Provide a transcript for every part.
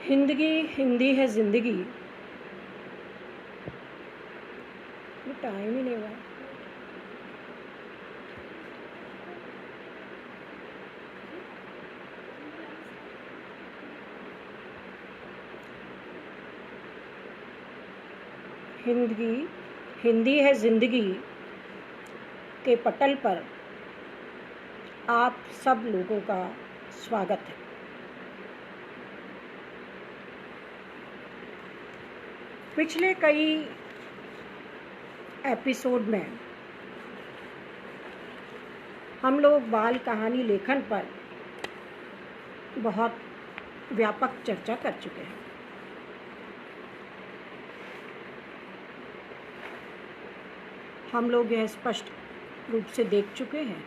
हिंदगी हिंदी है जिंदगी। टाइम ही नहीं हुआ। हिंदगी हिंदी है जिंदगी के पटल पर आप सब लोगों का स्वागत है। पिछले कई एपिसोड में हम लोग बाल कहानी लेखन पर बहुत व्यापक चर्चा कर चुके हैं। हम लोग यह स्पष्ट रूप से देख चुके हैं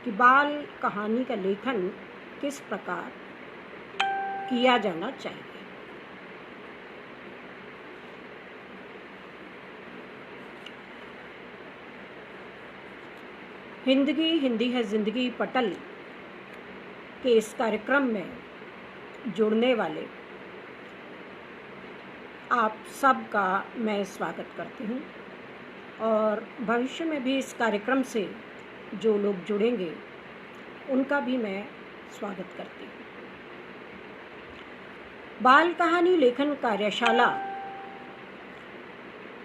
कि बाल कहानी का लेखन किस प्रकार किया जाना चाहिए। हिंदगी हिंदी है जिंदगी पटल के इस कार्यक्रम में जुड़ने वाले आप सब का मैं स्वागत करती हूँ और भविष्य में भी इस कार्यक्रम से जो लोग जुड़ेंगे उनका भी मैं स्वागत करती हूँ। बाल कहानी लेखन कार्यशाला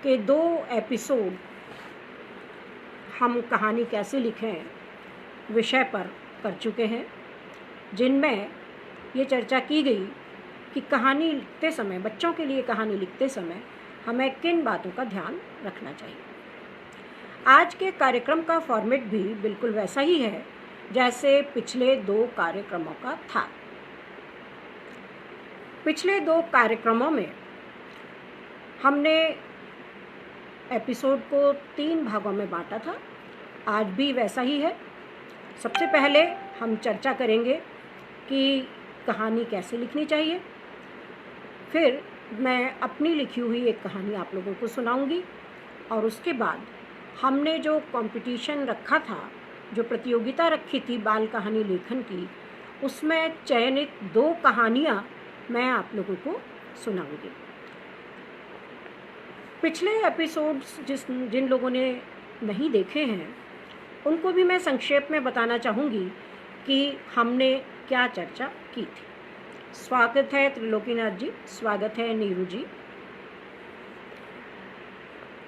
के 2 एपिसोड हम कहानी कैसे लिखें विषय पर कर चुके हैं, जिनमें ये चर्चा की गई कि कहानी लिखते समय, बच्चों के लिए कहानी लिखते समय हमें किन बातों का ध्यान रखना चाहिए। आज के कार्यक्रम का फॉर्मेट भी बिल्कुल वैसा ही है जैसे पिछले 2 कार्यक्रमों का था। पिछले 2 कार्यक्रमों में हमने एपिसोड को 3 भागों में बांटा था। आज भी वैसा ही है। सबसे पहले हम चर्चा करेंगे कि कहानी कैसे लिखनी चाहिए। फिर मैं अपनी लिखी हुई एक कहानी आप लोगों को सुनाऊंगी और उसके बाद हमने जो कंपटीशन रखा था, जो प्रतियोगिता रखी थी बाल कहानी लेखन की, उसमें चयनित 2 कहानियाँ मैं आप लोगों को सुनाऊंगी। पिछले एपिसोड्स जिन लोगों ने नहीं देखे हैं उनको भी मैं संक्षेप में बताना चाहूँगी कि हमने क्या चर्चा की थी। स्वागत है त्रिलोकीनाथ जी, स्वागत है नीरू जी।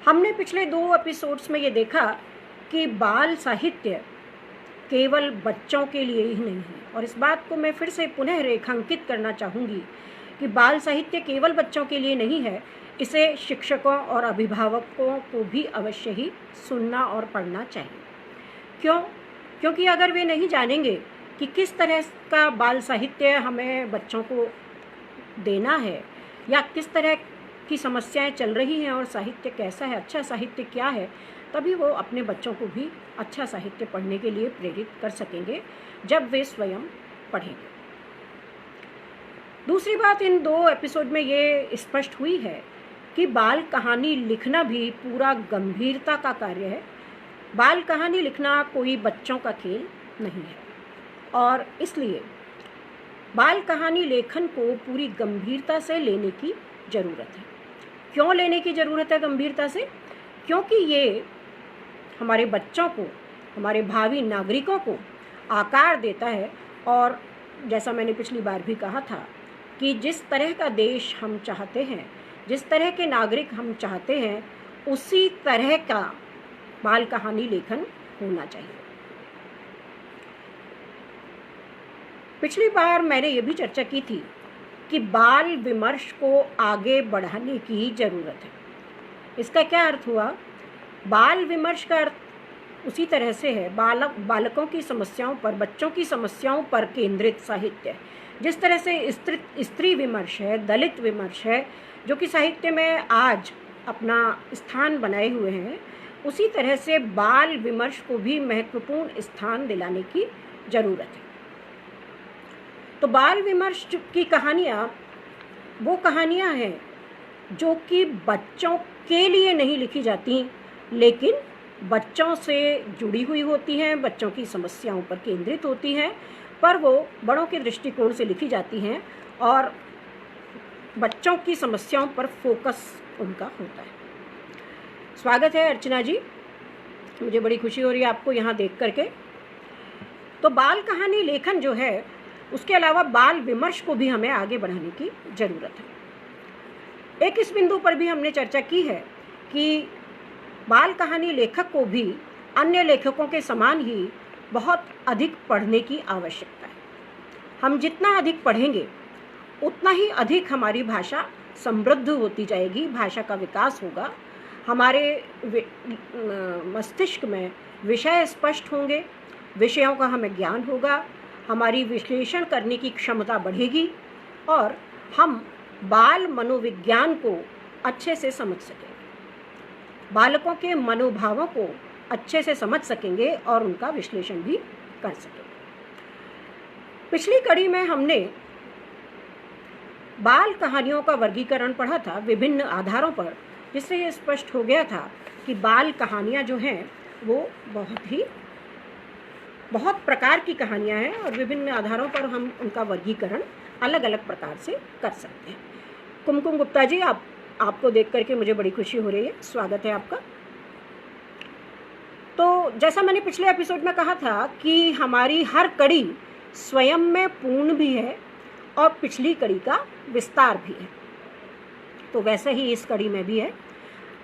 हमने पिछले 2 एपिसोड्स में ये देखा कि बाल साहित्य केवल बच्चों के लिए ही नहीं है, और इस बात को मैं फिर से पुनः रेखांकित करना चाहूँगी कि बाल साहित्य केवल बच्चों के लिए नहीं है। इसे शिक्षकों और अभिभावकों को भी अवश्य ही सुनना और पढ़ना चाहिए। क्यों? क्योंकि अगर वे नहीं जानेंगे कि किस तरह का बाल साहित्य हमें बच्चों को देना है या किस तरह की समस्याएं चल रही हैं और साहित्य कैसा है, अच्छा साहित्य क्या है, तभी वो अपने बच्चों को भी अच्छा साहित्य पढ़ने के लिए प्रेरित कर सकेंगे जब वे स्वयं पढ़ेंगे। दूसरी बात, इन 2 एपिसोड में ये स्पष्ट हुई है कि बाल कहानी लिखना भी पूरा गंभीरता का कार्य है। बाल कहानी लिखना कोई बच्चों का खेल नहीं है और इसलिए बाल कहानी लेखन को पूरी गंभीरता से लेने की ज़रूरत है। क्यों लेने की ज़रूरत है गंभीरता से? क्योंकि ये हमारे बच्चों को, हमारे भावी नागरिकों को आकार देता है और जैसा मैंने पिछली बार भी कहा था कि जिस तरह का देश हम चाहते हैं, जिस तरह के नागरिक हम चाहते हैं, उसी तरह का बाल कहानी लेखन होना चाहिए। पिछली बार मैंने ये भी चर्चा की थी कि बाल विमर्श को आगे बढ़ाने की ज़रूरत है। इसका क्या अर्थ हुआ? बाल विमर्श का अर्थ उसी तरह से है बालकों की समस्याओं पर, बच्चों की समस्याओं पर केंद्रित साहित्य। जिस तरह से स्त्री विमर्श है, दलित विमर्श है, जो कि साहित्य में आज अपना स्थान बनाए हुए हैं, उसी तरह से बाल विमर्श को भी महत्वपूर्ण स्थान दिलाने की ज़रूरत है। तो बाल विमर्श की कहानियाँ वो कहानियाँ हैं जो कि बच्चों के लिए नहीं लिखी जाती, लेकिन बच्चों से जुड़ी हुई होती हैं, बच्चों की समस्याओं पर केंद्रित होती हैं पर वो बड़ों के दृष्टिकोण से लिखी जाती हैं और बच्चों की समस्याओं पर फोकस उनका होता है। स्वागत है अर्चना जी, मुझे बड़ी खुशी हो रही है आपको यहाँ देख करके। तो बाल कहानी लेखन जो है, उसके अलावा बाल विमर्श को भी हमें आगे बढ़ाने की ज़रूरत है। एक इस बिंदु पर भी हमने चर्चा की है कि बाल कहानी लेखक को भी अन्य लेखकों के समान ही बहुत अधिक पढ़ने की आवश्यकता है। हम जितना अधिक पढ़ेंगे उतना ही अधिक हमारी भाषा समृद्ध होती जाएगी, भाषा का विकास होगा, हमारे मस्तिष्क में विषय स्पष्ट होंगे, विषयों का हमें ज्ञान होगा, हमारी विश्लेषण करने की क्षमता बढ़ेगी और हम बाल मनोविज्ञान को अच्छे से समझ सकेंगे, बालकों के मनोभावों को अच्छे से समझ सकेंगे और उनका विश्लेषण भी कर सकेंगे। पिछली कड़ी में हमने बाल कहानियों का वर्गीकरण पढ़ा था विभिन्न आधारों पर, जिससे ये स्पष्ट हो गया था कि बाल कहानियाँ जो हैं वो बहुत प्रकार की कहानियाँ हैं और विभिन्न आधारों पर हम उनका वर्गीकरण अलग अलग प्रकार से कर सकते हैं। कुमकुम गुप्ता जी, आपको देख करके मुझे बड़ी खुशी हो रही है, स्वागत है आपका। तो जैसा मैंने पिछले एपिसोड में कहा था कि हमारी हर कड़ी स्वयं में पूर्ण भी है और पिछली कड़ी का विस्तार भी है, तो वैसे ही इस कड़ी में भी है।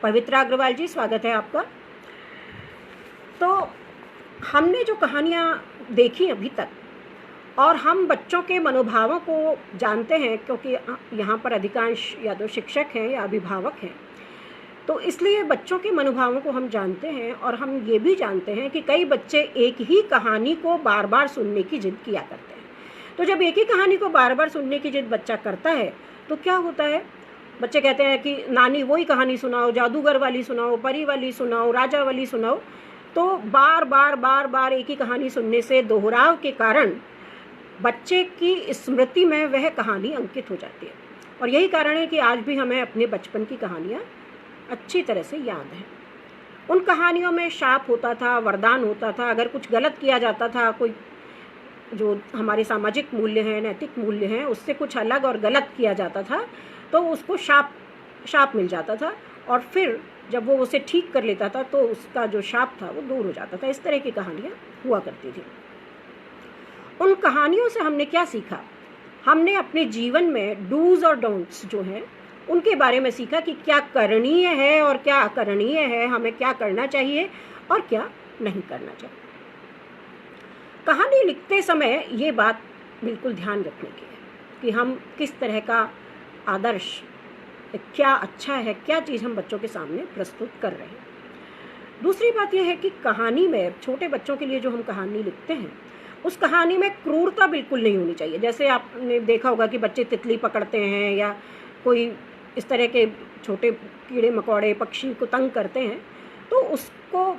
पवित्रा अग्रवाल जी, स्वागत है आपका। तो हमने जो कहानियाँ देखी अभी तक और हम बच्चों के मनोभावों को जानते हैं, क्योंकि यहाँ पर अधिकांश या तो शिक्षक हैं या अभिभावक हैं, तो इसलिए बच्चों के मनोभावों को हम जानते हैं। और हम ये भी जानते हैं कि कई बच्चे एक ही कहानी को बार बार सुनने की जिद किया करते हैं। तो जब एक ही कहानी को बार बार सुनने की जिद बच्चा करता है तो क्या होता है, बच्चे कहते हैं कि नानी वही कहानी सुनाओ, जादूगर वाली सुनाओ, परी वाली सुनाओ, राजा वाली सुनाओ। तो बार बार एक ही कहानी सुनने से दोहराव के कारण बच्चे की स्मृति में वह कहानी अंकित हो जाती है। और यही कारण है कि आज भी हमें अपने बचपन की कहानियाँ अच्छी तरह से याद हैं। उन कहानियों में शाप होता था, वरदान होता था, अगर कुछ गलत किया जाता था, कोई जो हमारे सामाजिक मूल्य हैं, नैतिक मूल्य हैं, उससे कुछ अलग और गलत किया जाता था तो उसको शाप मिल जाता था और फिर जब वो उसे ठीक कर लेता था तो उसका जो शाप था वो दूर हो जाता था। इस तरह की कहानियाँ हुआ करती थी। उन कहानियों से हमने क्या सीखा? हमने अपने जीवन में डूज और डोंट्स जो हैं उनके बारे में सीखा कि क्या करणीय है और क्या अकरणीय है, हमें क्या करना चाहिए और क्या नहीं करना चाहिए। कहानी लिखते समय ये बात बिल्कुल ध्यान रखने की है कि हम किस तरह का आदर्श, क्या अच्छा है, क्या चीज़ हम बच्चों के सामने प्रस्तुत कर रहे हैं। दूसरी बात यह है कि कहानी में, छोटे बच्चों के लिए जो हम कहानी लिखते हैं, उस कहानी में क्रूरता बिल्कुल नहीं होनी चाहिए। जैसे आपने देखा होगा कि बच्चे तितली पकड़ते हैं या कोई इस तरह के छोटे कीड़े मकोड़े पक्षी को तंग करते हैं, तो उसको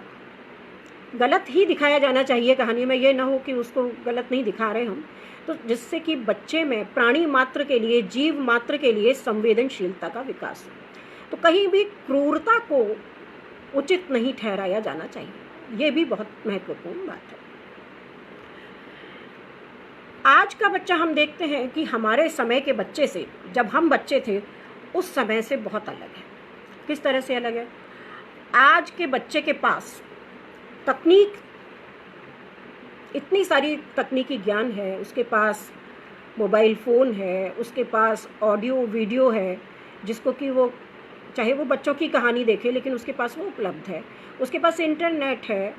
गलत ही दिखाया जाना चाहिए कहानी में। ये ना हो कि उसको गलत नहीं दिखा रहे हम, तो जिससे कि बच्चे में प्राणी मात्र के लिए, जीव मात्र के लिए संवेदनशीलता का विकास हो। तो कहीं भी क्रूरता को उचित नहीं ठहराया जाना चाहिए, ये भी बहुत महत्वपूर्ण बात है। आज का बच्चा हम देखते हैं कि हमारे समय के बच्चे से, जब हम बच्चे थे उस समय से बहुत अलग है। किस तरह से अलग है? आज के बच्चे के पास तकनीक, इतनी सारी तकनीकी ज्ञान है, उसके पास मोबाइल फ़ोन है, उसके पास ऑडियो वीडियो है, जिसको कि वो चाहे वो बच्चों की कहानी देखे लेकिन उसके पास वो उपलब्ध है, उसके पास इंटरनेट है।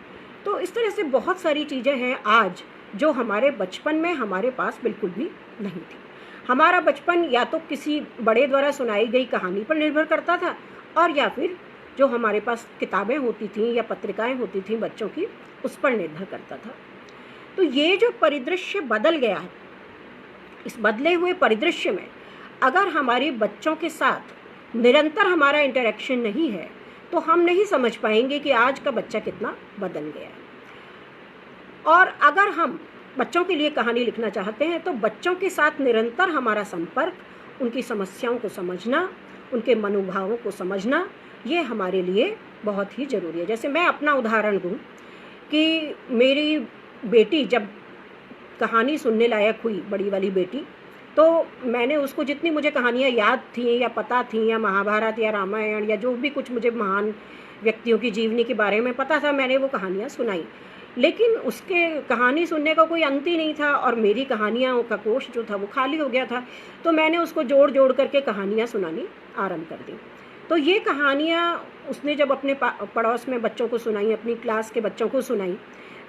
तो इस तरह से बहुत सारी चीज़ें हैं आज जो हमारे बचपन में हमारे पास बिल्कुल भी नहीं थी। हमारा बचपन या तो किसी बड़े द्वारा सुनाई गई कहानी पर निर्भर करता था और या फिर जो हमारे पास किताबें होती थीं या पत्रिकाएं होती थीं बच्चों की, उस पर निर्भर करता था। तो ये जो परिदृश्य बदल गया है, इस बदले हुए परिदृश्य में अगर हमारे बच्चों के साथ निरंतर हमारा इंटरेक्शन नहीं है तो हम नहीं समझ पाएंगे कि आज का बच्चा कितना बदल गया है। और अगर हम बच्चों के लिए कहानी लिखना चाहते हैं तो बच्चों के साथ निरंतर हमारा संपर्क, उनकी समस्याओं को समझना, उनके मनोभावों को समझना, ये हमारे लिए बहुत ही ज़रूरी है। जैसे मैं अपना उदाहरण दूँ कि मेरी बेटी जब कहानी सुनने लायक हुई, बड़ी वाली बेटी, तो मैंने उसको जितनी मुझे कहानियाँ याद थीं या पता थीं, या महाभारत या रामायण या जो भी कुछ मुझे महान व्यक्तियों की जीवनी के बारे में पता था, मैंने वो कहानियाँ सुनाई। लेकिन उसके कहानी सुनने का कोई अंत ही नहीं था और मेरी कहानियाँ का कोष जो था वो खाली हो गया था। तो मैंने उसको जोड़ जोड़ करके कहानियाँ सुनानी आरंभ कर दी। तो ये कहानियाँ उसने जब अपने पड़ोस में बच्चों को सुनाई, अपनी क्लास के बच्चों को सुनाई,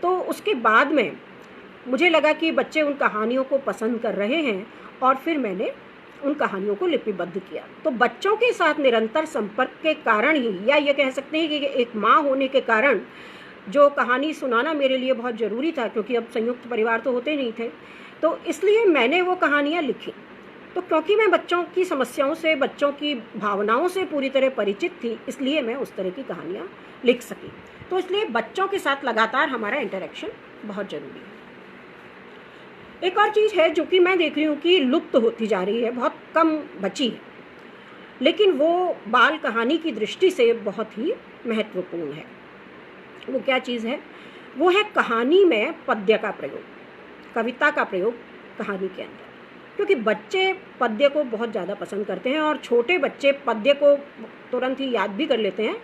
तो उसके बाद में मुझे लगा कि बच्चे उन कहानियों को पसंद कर रहे हैं और फिर मैंने उन कहानियों को लिपिबद्ध किया। तो बच्चों के साथ निरंतर संपर्क के कारण ही, या ये कह सकते हैं कि एक माँ होने के कारण, जो कहानी सुनाना मेरे लिए बहुत ज़रूरी था, क्योंकि अब संयुक्त परिवार तो होते नहीं थे, तो इसलिए मैंने वो कहानियाँ लिखी। तो क्योंकि मैं बच्चों की समस्याओं से, बच्चों की भावनाओं से पूरी तरह परिचित थी, इसलिए मैं उस तरह की कहानियाँ लिख सकी। तो इसलिए बच्चों के साथ लगातार हमारा इंटरेक्शन बहुत ज़रूरी है। एक और चीज़ है जो कि मैं देख रही हूँ कि लुप्त होती जा रही है, बहुत कम बची है, लेकिन वो बाल कहानी की दृष्टि से बहुत ही महत्वपूर्ण है। वो क्या चीज़ है? वो है कहानी में पद्य का प्रयोग, कविता का प्रयोग कहानी के अंदर। क्योंकि बच्चे पद्य को बहुत ज़्यादा पसंद करते हैं और छोटे बच्चे पद्य को तुरंत ही याद भी कर लेते हैं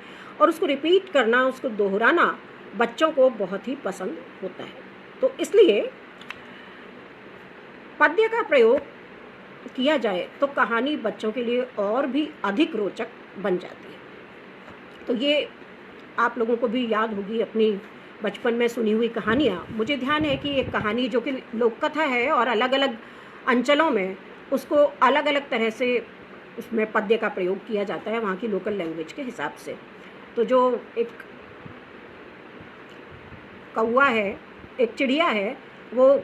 और उसको रिपीट करना, उसको दोहराना बच्चों को बहुत ही पसंद होता है। तो इसलिए पद्य का प्रयोग किया जाए तो कहानी बच्चों के लिए और भी अधिक रोचक बन जाती है। तो ये आप लोगों को भी याद होगी अपनी बचपन में सुनी हुई कहानियाँ। मुझे ध्यान है कि एक कहानी जो कि लोक कथा है और अलग अलग अंचलों में उसको अलग अलग तरह से उसमें पद्य का प्रयोग किया जाता है, वहाँ की लोकल लैंग्वेज के हिसाब से। तो जो एक कौवा है, एक चिड़िया है, वो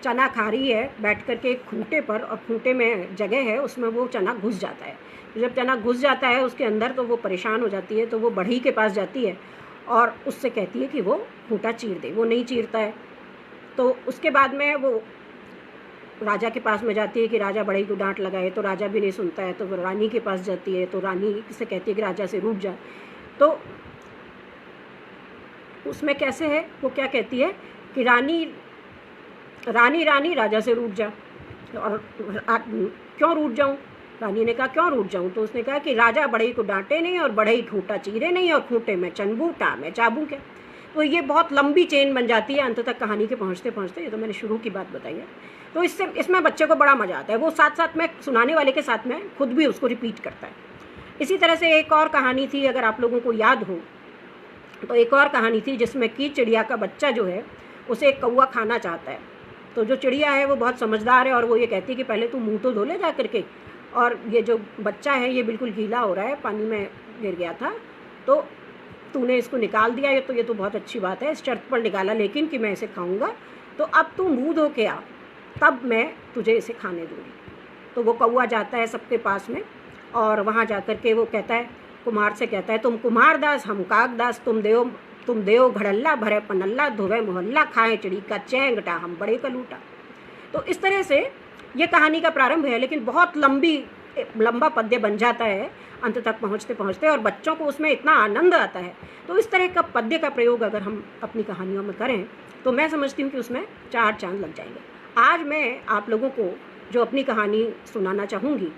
चना खा रही है बैठ करके एक खूंटे पर, और खूंटे में जगह है, उसमें वो चना घुस जाता है। जब चना घुस जाता है उसके अंदर तो वो परेशान हो जाती है, तो वो बढ़ई के पास जाती है और उससे कहती है कि वो खूंटा चीर दे। वो नहीं चीरता है। तो उसके बाद में वो राजा के पास में जाती है कि राजा बढ़ई को डांट लगाए, तो राजा भी नहीं सुनता है। तो वो रानी के पास जाती है, तो रानी से कहती है कि राजा से रुक जा। तो उसमें कैसे है, वो क्या कहती है कि रानी रानी रानी राजा से रूठ जा। और क्यों रूठ जाऊँ? रानी ने कहा क्यों रूठ जाऊँ? तो उसने कहा कि राजा बढ़ई को डांटे नहीं और बढ़ई खूंटा चीरे नहीं और खूंटे में चनबूटा में चाबू क्या। तो ये बहुत लंबी चेन बन जाती है अंत तक कहानी के पहुँचते पहुँचते। ये तो मैंने शुरू की बात बताई है। तो इसमें बच्चे को बड़ा मज़ा आता है। वो साथ साथ में सुनाने वाले के साथ में खुद भी उसको रिपीट करता है। इसी तरह से एक और कहानी थी, अगर आप लोगों को याद हो तो, एक और कहानी थी जिसमें कि चिड़िया का बच्चा जो है उसे एक कौवा खाना चाहता है। तो जो चिड़िया है वो बहुत समझदार है और वो ये कहती है कि पहले तू मुँह तो धो ले जा करके, और ये जो बच्चा है ये बिल्कुल गीला हो रहा है, पानी में गिर गया था, तो तूने इसको निकाल दिया, ये तो बहुत अच्छी बात है, इस शर्त पर निकाला लेकिन कि मैं इसे खाऊंगा, तो अब तू मुँह धो के आ, तब मैं तुझे इसे खाने दूँगी। तो वो कौवा जाता है सबके पास में और वहाँ जा कर के वो कहता है, कुम्हार से कहता है, तुम कुम्हार दास हम कागदास, तुम देव घड़ल्ला भरे पनल्ला, धोवे मोहल्ला, खाएं चिड़ी का चैंगटा हम बड़े का लूटा। तो इस तरह से ये कहानी का प्रारंभ है, लेकिन बहुत लंबा पद्य बन जाता है अंत तक पहुँचते पहुँचते, और बच्चों को उसमें इतना आनंद आता है। तो इस तरह का पद्य का प्रयोग अगर हम अपनी कहानियों में करें तो मैं समझती हूँ कि उसमें 4 चांद लग जाएंगे। आज मैं आप लोगों को जो अपनी कहानी सुनाना चाहूँगी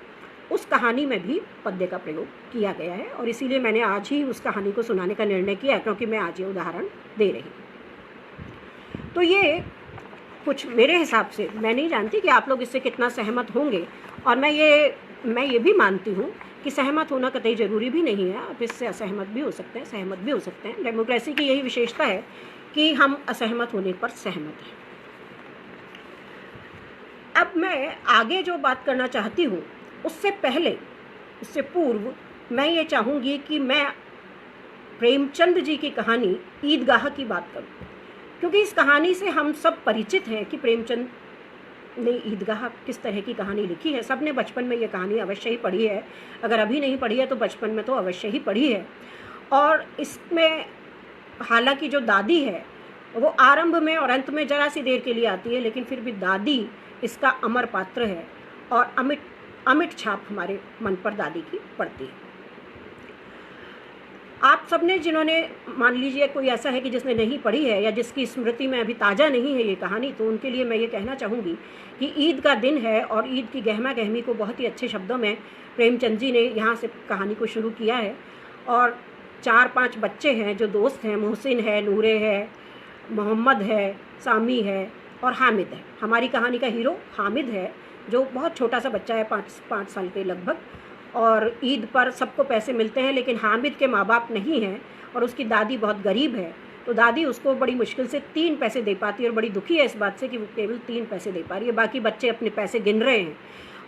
उस कहानी में भी पद्य का प्रयोग किया गया है, और इसीलिए मैंने आज ही उस कहानी को सुनाने का निर्णय किया, क्योंकि मैं आज ये उदाहरण दे रही हूँ। तो ये कुछ मेरे हिसाब से, मैं नहीं जानती कि आप लोग इससे कितना सहमत होंगे, और मैं ये भी मानती हूँ कि सहमत होना कतई ज़रूरी भी नहीं है। आप इससे असहमत भी हो सकते हैं, सहमत भी हो सकते हैं। डेमोक्रेसी की यही विशेषता है कि हम असहमत होने पर सहमत हैं। अब मैं आगे जो बात करना चाहती हूँ उससे पूर्व मैं ये चाहूँगी कि मैं प्रेमचंद जी की कहानी ईदगाह की बात करूँ, क्योंकि इस कहानी से हम सब परिचित हैं कि प्रेमचंद ने ईदगाह किस तरह की कहानी लिखी है। सब ने बचपन में ये कहानी अवश्य ही पढ़ी है, अगर अभी नहीं पढ़ी है तो बचपन में तो अवश्य ही पढ़ी है। और इसमें हालांकि जो दादी है वो आरंभ में और अंत में जरा सी देर के लिए आती है, लेकिन फिर भी दादी इसका अमर पात्र है और अमिट छाप हमारे मन पर दादी की पड़ती है। आप सबने जिन्होंने, मान लीजिए कोई ऐसा है कि जिसने नहीं पढ़ी है या जिसकी स्मृति में अभी ताज़ा नहीं है ये कहानी, तो उनके लिए मैं ये कहना चाहूँगी कि ईद का दिन है और ईद की गहमा गहमी को बहुत ही अच्छे शब्दों में प्रेमचंद जी ने यहाँ से कहानी को शुरू किया है। और 4-5 बच्चे हैं जो दोस्त हैं, मोहसिन है, नूरे है, मोहम्मद है, सामी है और हामिद है। हमारी कहानी का हीरो हामिद है जो बहुत छोटा सा बच्चा है, 5 साल के लगभग। और ईद पर सबको पैसे मिलते हैं, लेकिन हामिद के माँ बाप नहीं हैं और उसकी दादी बहुत गरीब है, तो दादी उसको बड़ी मुश्किल से 3 पैसे दे पाती है और बड़ी दुखी है इस बात से कि वो केवल 3 पैसे दे पा रही है। बाकी बच्चे अपने पैसे गिन रहे हैं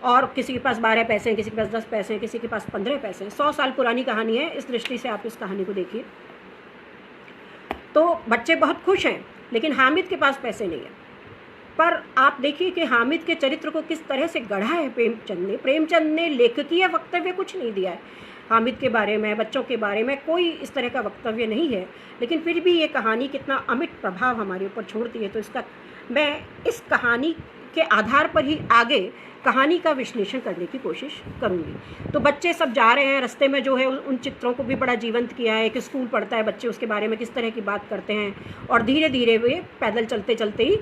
और किसी के पास 12 पैसे हैं, किसी के पास 10 पैसे हैं, किसी के पास 15 पैसे हैं। 100 साल पुरानी कहानी है, इस दृष्टि से आप इस कहानी को देखिए। तो बच्चे बहुत खुश हैं, लेकिन हामिद के पास पैसे नहीं है। पर आप देखिए कि हामिद के चरित्र को किस तरह से गढ़ा है प्रेमचंद ने लेखकीय वक्तव्य कुछ नहीं दिया है हामिद के बारे में, बच्चों के बारे में कोई इस तरह का वक्तव्य नहीं है, लेकिन फिर भी ये कहानी कितना अमिट प्रभाव हमारे ऊपर छोड़ती है। तो इसका मैं इस कहानी के आधार पर ही आगे कहानी का विश्लेषण करने की कोशिश करूँगी। तो बच्चे सब जा रहे हैं, रास्ते में जो है उन चित्रों को भी बड़ा जीवंत किया है कि स्कूल पढ़ता है बच्चे, उसके बारे में किस तरह की बात करते हैं और धीरे धीरे वे पैदल चलते चलते ही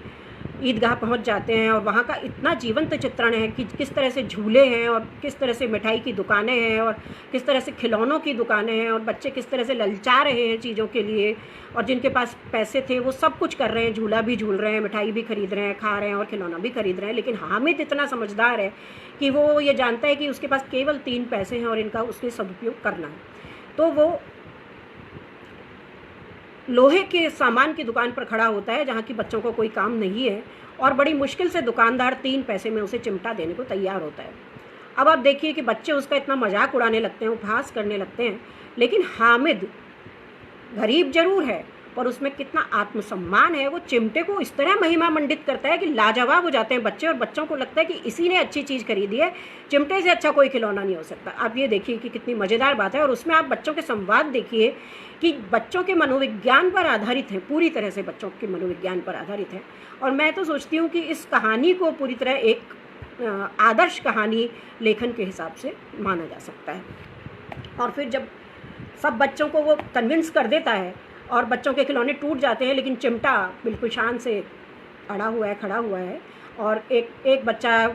ईदगाह पहुंच जाते हैं। और वहाँ का इतना जीवंत चित्रण है कि किस तरह से झूले हैं और किस तरह से मिठाई की दुकानें हैं और किस तरह से खिलौनों की दुकानें हैं और बच्चे किस तरह से ललचा रहे हैं चीज़ों के लिए, और जिनके पास पैसे थे वो सब कुछ कर रहे हैं, झूला भी झूल रहे हैं, मिठाई भी खरीद रहे हैं, खा रहे हैं और खिलौना भी खरीद रहे हैं। लेकिन हामिद इतना समझदार है कि वो ये जानता है कि उसके पास केवल 3 पैसे हैं और इनका उसके सदुपयोग करना है। तो वो लोहे के सामान की दुकान पर खड़ा होता है जहाँ की बच्चों को कोई काम नहीं है और बड़ी मुश्किल से दुकानदार 3 पैसे में उसे चिमटा देने को तैयार होता है। अब आप देखिए कि बच्चे उसका इतना मजाक उड़ाने लगते हैं, उपहास करने लगते हैं, लेकिन हामिद गरीब जरूर है पर उसमें कितना आत्मसम्मान है। वो चिमटे को इस तरह महिमा मंडित करता है कि लाजवाब हो जाते हैं बच्चे और बच्चों को लगता है कि इसी ने अच्छी चीज़ खरीदी है, चिमटे से अच्छा कोई खिलौना नहीं हो सकता। आप ये देखिए कि कितनी मज़ेदार बात है। और उसमें आप बच्चों के संवाद देखिए कि बच्चों के मनोविज्ञान पर आधारित है, पूरी तरह से बच्चों के मनोविज्ञान पर आधारित है। और मैं तो सोचती हूँ कि इस कहानी को पूरी तरह एक आदर्श कहानी लेखन के हिसाब से माना जा सकता है। और फिर जब सब बच्चों को वो कन्विंस कर देता है और बच्चों के खिलौने टूट जाते हैं, लेकिन चिमटा बिल्कुल शान से अड़ा हुआ है, खड़ा हुआ है, और एक बच्चा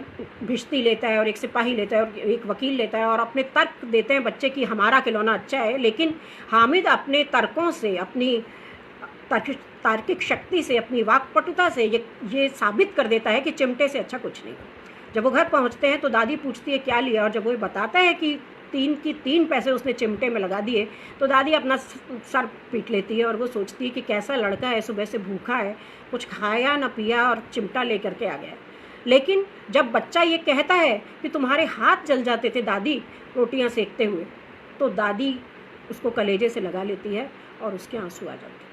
भिश्ती लेता है और एक सिपाही लेता है और एक वकील लेता है और अपने तर्क देते हैं बच्चे कि हमारा खिलौना अच्छा है। लेकिन हामिद अपने तर्कों से, अपनी तार्किक शक्ति से, अपनी वाक्पटुता से ये साबित कर देता है कि चिमटे से अच्छा कुछ नहीं। जब वो घर पहुंचते हैं तो दादी पूछती है क्या लिया, और जब वो बताता है कि 3 पैसे उसने चिमटे में लगा दिए तो दादी अपना सर पीट लेती है और वो सोचती है कि कैसा लड़का है, सुबह से भूखा है, कुछ खाया ना पिया और चिमटा लेकर के आ गया। लेकिन जब बच्चा ये कहता है कि तुम्हारे हाथ जल जाते थे दादी रोटियां सेकते हुए, तो दादी उसको कलेजे से लगा लेती है और उसके आंसू आ जाते हैं।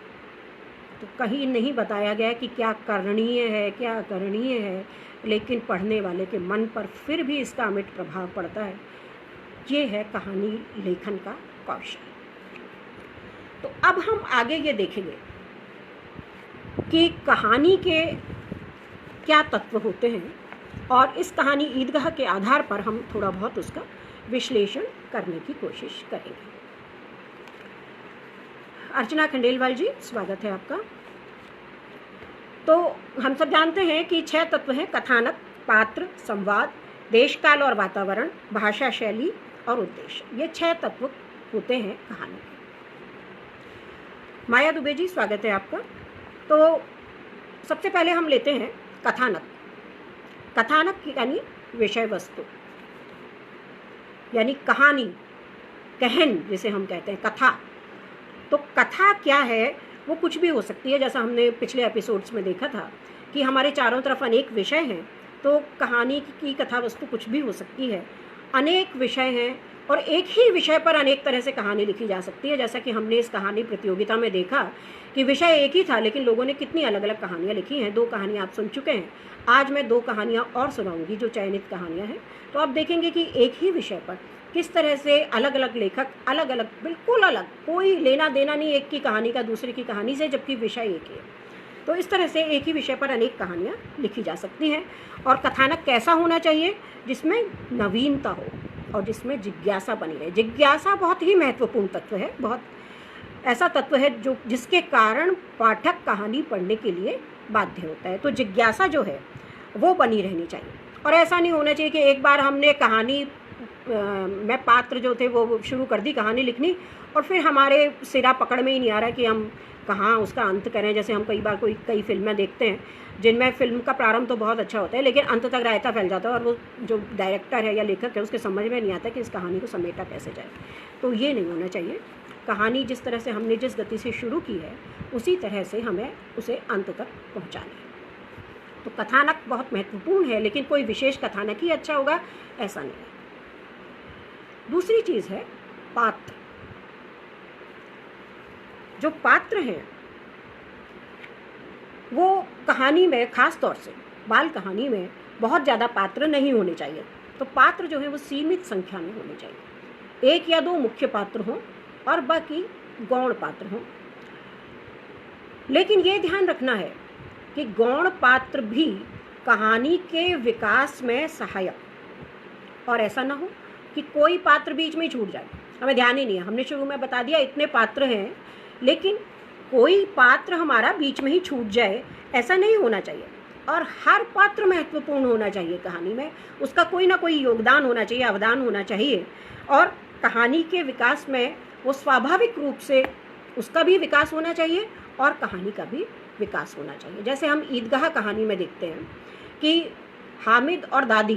तो कहीं नहीं बताया गया कि क्या करणीय है, क्या करणीय है, लेकिन पढ़ने वाले के मन पर फिर भी इसका अमिट प्रभाव पड़ता है। ये है कहानी लेखन का कौशल। तो अब हम आगे ये देखेंगे कि कहानी के क्या तत्व होते हैं और इस कहानी ईदगाह के आधार पर हम थोड़ा बहुत उसका विश्लेषण करने की कोशिश करेंगे। अर्चना खंडेलवाल जी, स्वागत है आपका। तो हम सब जानते हैं कि 6 तत्व हैं: कथानक, पात्र, संवाद, देश काल और वातावरण, भाषा शैली और उद्देश्य। ये 6 तत्व होते हैं कहानी के। माया दुबे जी, स्वागत है आपका। तो सबसे पहले हम लेते हैं कथानक। कथानक यानी विषय वस्तु, यानी कहानी, कहन जिसे हम कहते हैं, कथा। तो कथा क्या है? वो कुछ भी हो सकती है। जैसा हमने पिछले एपिसोड्स में देखा था कि हमारे चारों तरफ अनेक विषय हैं, तो कहानी की कथा वस्तु कुछ भी हो सकती है। अनेक विषय हैं और एक ही विषय पर अनेक तरह से कहानी लिखी जा सकती है। जैसा कि हमने इस कहानी प्रतियोगिता में देखा कि विषय एक ही था लेकिन लोगों ने कितनी अलग अलग कहानियाँ लिखी हैं। 2 कहानियाँ आप सुन चुके हैं, आज मैं 2 कहानियाँ और सुनाऊंगी जो चयनित कहानियाँ हैं। तो आप देखेंगे कि एक ही विषय पर किस तरह से अलग अलग लेखक, अलग अलग, बिल्कुल अलग, कोई लेना देना नहीं एक की कहानी का दूसरे की कहानी से, जबकि विषय एक ही है। तो इस तरह से एक ही विषय पर अनेक कहानियाँ लिखी जा सकती हैं। और कथानक कैसा होना चाहिए? जिसमें नवीनता हो और जिसमें जिज्ञासा बनी रहे। जिज्ञासा बहुत ही महत्वपूर्ण तत्व है, बहुत ऐसा तत्व है जो जिसके कारण पाठक कहानी पढ़ने के लिए बाध्य होता है। तो जिज्ञासा जो है वो बनी रहनी चाहिए, और ऐसा नहीं होना चाहिए कि एक बार हमने कहानी में पात्र जो थे वो शुरू कर दी कहानी लिखनी, और फिर हमारे सिरा पकड़ में ही नहीं आ रहा कि हम कहाँ उसका अंत करें। जैसे हम कई फिल्में देखते हैं जिनमें फिल्म का प्रारंभ तो बहुत अच्छा होता है, लेकिन अंत तक रायता फैल जाता है, और वो जो डायरेक्टर है या लेखक है उसके समझ में नहीं आता कि इस कहानी को समेटा कैसे जाए। तो ये नहीं होना चाहिए। कहानी जिस तरह से हमने जिस गति से शुरू की है उसी तरह से हमें उसे अंत तक पहुँचाना है। तो कथानक बहुत महत्वपूर्ण है, लेकिन कोई विशेष कथानक ही अच्छा होगा ऐसा नहीं है। दूसरी चीज़ है पात्र। जो पात्र हैं वो कहानी में, खास तौर से बाल कहानी में बहुत ज़्यादा पात्र नहीं होने चाहिए। तो पात्र जो है वो सीमित संख्या में होने चाहिए, 1 या 2 मुख्य पात्र हों और बाकी गौण पात्र हों। लेकिन ये ध्यान रखना है कि गौण पात्र भी कहानी के विकास में सहायक, और ऐसा ना हो कि कोई पात्र बीच में छूट जाए, हमें ध्यान ही नहीं है। हमने शुरू में बता दिया इतने पात्र हैं, लेकिन कोई पात्र हमारा बीच में ही छूट जाए, ऐसा नहीं होना चाहिए। और हर पात्र महत्वपूर्ण होना चाहिए कहानी में, उसका कोई ना कोई योगदान होना चाहिए, अवदान होना चाहिए, और कहानी के विकास में वो स्वाभाविक रूप से उसका भी विकास होना चाहिए और कहानी का भी विकास होना चाहिए। जैसे हम ईदगाह कहानी में देखते हैं कि हामिद और दादी